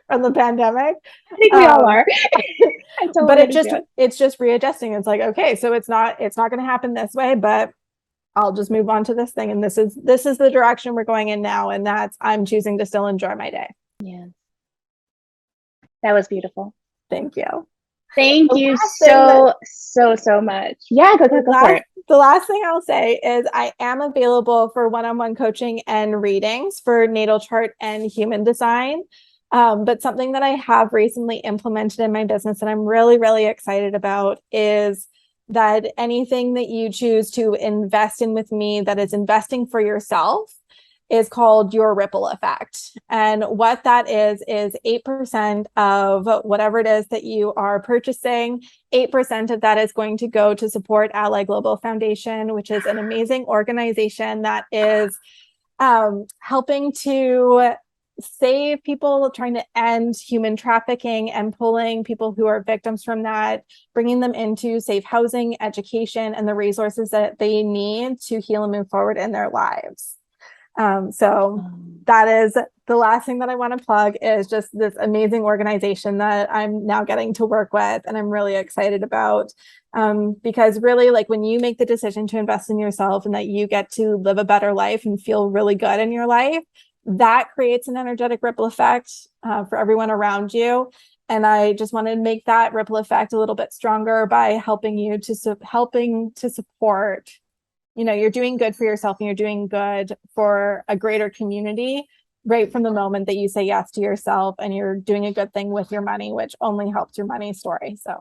Speaker 2: from the pandemic.
Speaker 1: I think we all
Speaker 2: Um,
Speaker 1: are. I
Speaker 2: but
Speaker 1: totally understand.
Speaker 2: it's just readjusting. It's like, okay, so it's not going to happen this way, but I'll just move on to this thing. And this is the direction we're going in now. And that's I'm choosing to still enjoy my day.
Speaker 1: Yeah, that was beautiful.
Speaker 2: Thank you.
Speaker 1: Thank
Speaker 2: The
Speaker 1: you
Speaker 2: last thing that
Speaker 1: so, so, so much. Yeah,
Speaker 2: the
Speaker 1: go for
Speaker 2: last
Speaker 1: it.
Speaker 2: the last thing I'll say is I am available for one-on-one coaching and readings for natal chart and human design. But something that I have recently implemented in my business and I'm really, really excited about is that anything that you choose to invest in with me that is investing for yourself is called your ripple effect. And what that is 8% of whatever it is that you are purchasing. 8% of that is going to go to support Ally Global Foundation, which is an amazing organization that is helping to save people, trying to end human trafficking and pulling people who are victims from that, bringing them into safe housing, education, and the resources that they need to heal and move forward in their lives. So that is the last thing that I want to plug is just this amazing organization that I'm now getting to work with and I'm really excited about. Because really like when you make the decision to invest in yourself and that you get to live a better life and feel really good in your life, that creates an energetic ripple effect for everyone around you. And I just want to make that ripple effect a little bit stronger by helping to support, you're doing good for yourself and you're doing good for a greater community right from the moment that you say yes to yourself and you're doing a good thing with your money, which only helps your money story. So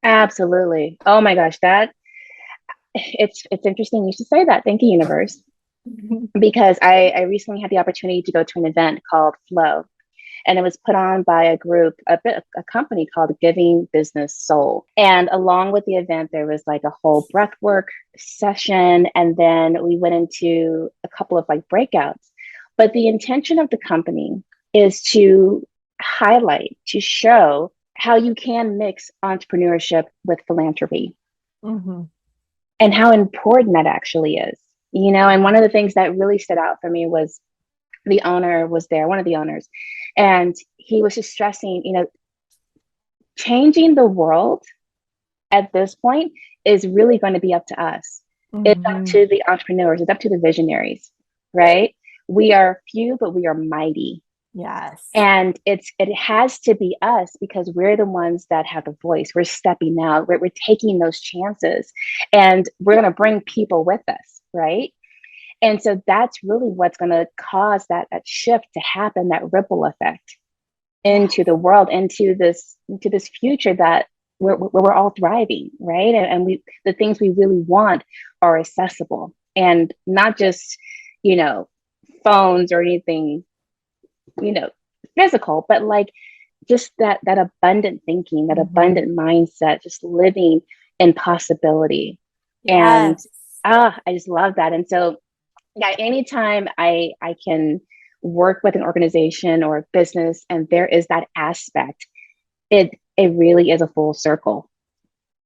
Speaker 1: Absolutely. Oh my gosh, that it's interesting you should say that. Thank you, universe. Because I recently had the opportunity to go to an event called Flow, and it was put on by a group, a company called Giving Business Soul. And along with the event, there was like a whole breathwork session, and then we went into a couple of like breakouts. But the intention of the company is to highlight, to show how you can mix entrepreneurship with philanthropy
Speaker 2: mm-hmm.
Speaker 1: and how important that actually is. And one of the things that really stood out for me was the owner was there, one of the owners, and he was just stressing, changing the world at this point is really going to be up to us. It's up
Speaker 2: Mm-hmm.
Speaker 1: to the entrepreneurs, it's up to the visionaries, right? We are few, but we are mighty.
Speaker 2: Yes.
Speaker 1: And it has to be us because we're the ones that have the voice. We're stepping out, we're taking those chances, and we're going to bring people with us, right? And so that's really what's going to cause that shift to happen, that ripple effect into the world, into this future that where we're all thriving, right? And we the things we really want are accessible and not just, you know, phones or anything, you know, physical, but like just that abundant thinking, that abundant mindset, just living in possibility. And
Speaker 2: Yes.
Speaker 1: I just love that. And so yeah, anytime I can work with an organization or a business and there is that aspect, it really is a full circle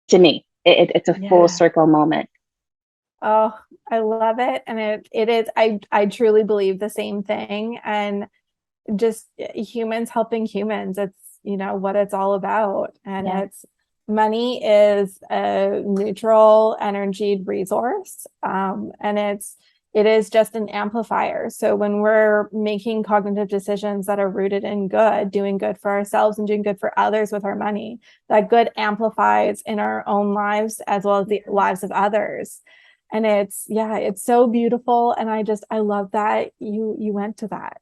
Speaker 1: to me. It's a full
Speaker 2: Yeah.
Speaker 1: circle moment.
Speaker 2: Oh, I love it. And it is, I truly believe the same thing. And just humans helping humans. It's, what it's all about. And
Speaker 1: Yeah.
Speaker 2: it's money is a neutral energied resource. And it is just an amplifier. So when we're making cognitive decisions that are rooted in good, doing good for ourselves and doing good for others with our money, that good amplifies in our own lives as well as the lives of others. And it's so beautiful. And I love that you went to that.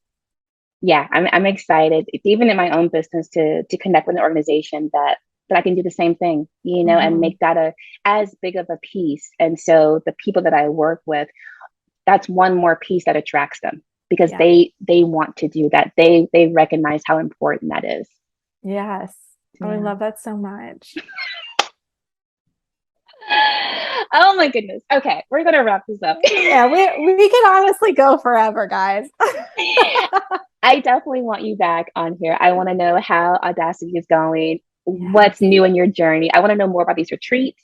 Speaker 1: Yeah, I'm excited. It's even in my own business to connect with an organization that I can do the same thing, and make that a as big of a piece. And so the people that I work with, that's one more piece that attracts them because
Speaker 2: Yeah.
Speaker 1: they want to do that. They recognize how important that is.
Speaker 2: Yes. Oh, I
Speaker 1: Yeah.
Speaker 2: love that so much.
Speaker 1: Oh my goodness. Okay, we're gonna wrap this up.
Speaker 2: Yeah, we can honestly go forever, guys.
Speaker 1: I definitely want you back on here. I want to know how Audacity is going, what's
Speaker 2: Yes.
Speaker 1: new in your journey. I want to know more about these retreats.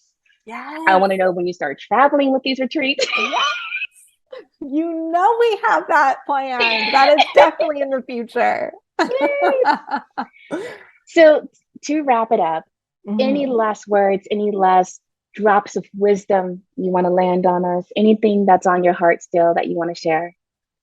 Speaker 1: I
Speaker 2: Yes.
Speaker 1: want to know when you start traveling with these retreats.
Speaker 2: Yes. We have that planned. That is definitely in the future.
Speaker 1: So, to wrap it up, any
Speaker 2: Mhm.
Speaker 1: last words, any last drops of wisdom you want to land on us? Anything that's on your heart still that you want to share?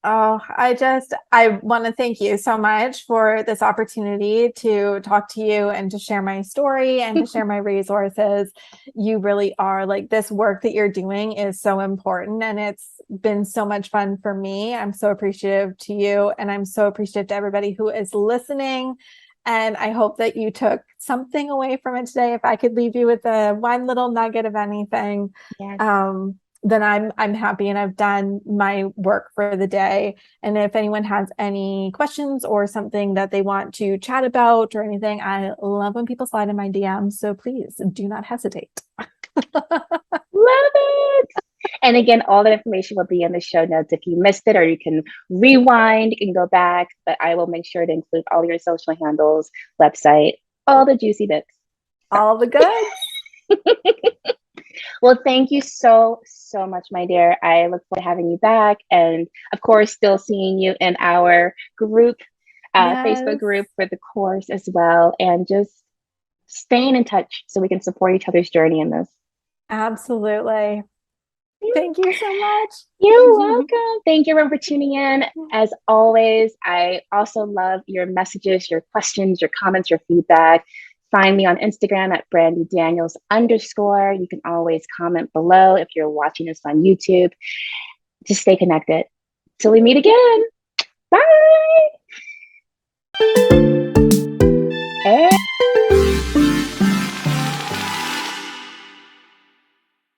Speaker 2: Oh, I want to thank you so much for this opportunity to talk to you and to share my story and to share my resources. You really are like this work that you're doing is so important and it's been so much fun for me. I'm so appreciative to you and I'm so appreciative to everybody who is listening. And I hope that you took something away from it today. If I could leave you with one little nugget of anything,
Speaker 1: Yes.
Speaker 2: then I'm happy and I've done my work for the day. And if anyone has any questions or something that they want to chat about or anything, I love when people slide in my DMs. So please do not hesitate.
Speaker 1: Love it. And again, all that information will be in the show notes if you missed it, or you can rewind, you can go back, but I will make sure to include all your social handles, website, all the juicy bits.
Speaker 2: All the goods.
Speaker 1: Well, thank you so, so much, my dear. I look forward to having you back. And of course, still seeing you in our group, Facebook
Speaker 2: Yes,
Speaker 1: group for the course as well. And just staying in touch so we can support each other's journey in this.
Speaker 2: absolutely. Thank you so much.
Speaker 1: You're welcome. Thank you everyone for tuning in. As always, I also love your messages, your questions, your comments, your feedback. Find me on Instagram at Brandy Daniels _. You can always comment below if you're watching us on YouTube. Just stay connected. Till we meet again. Bye.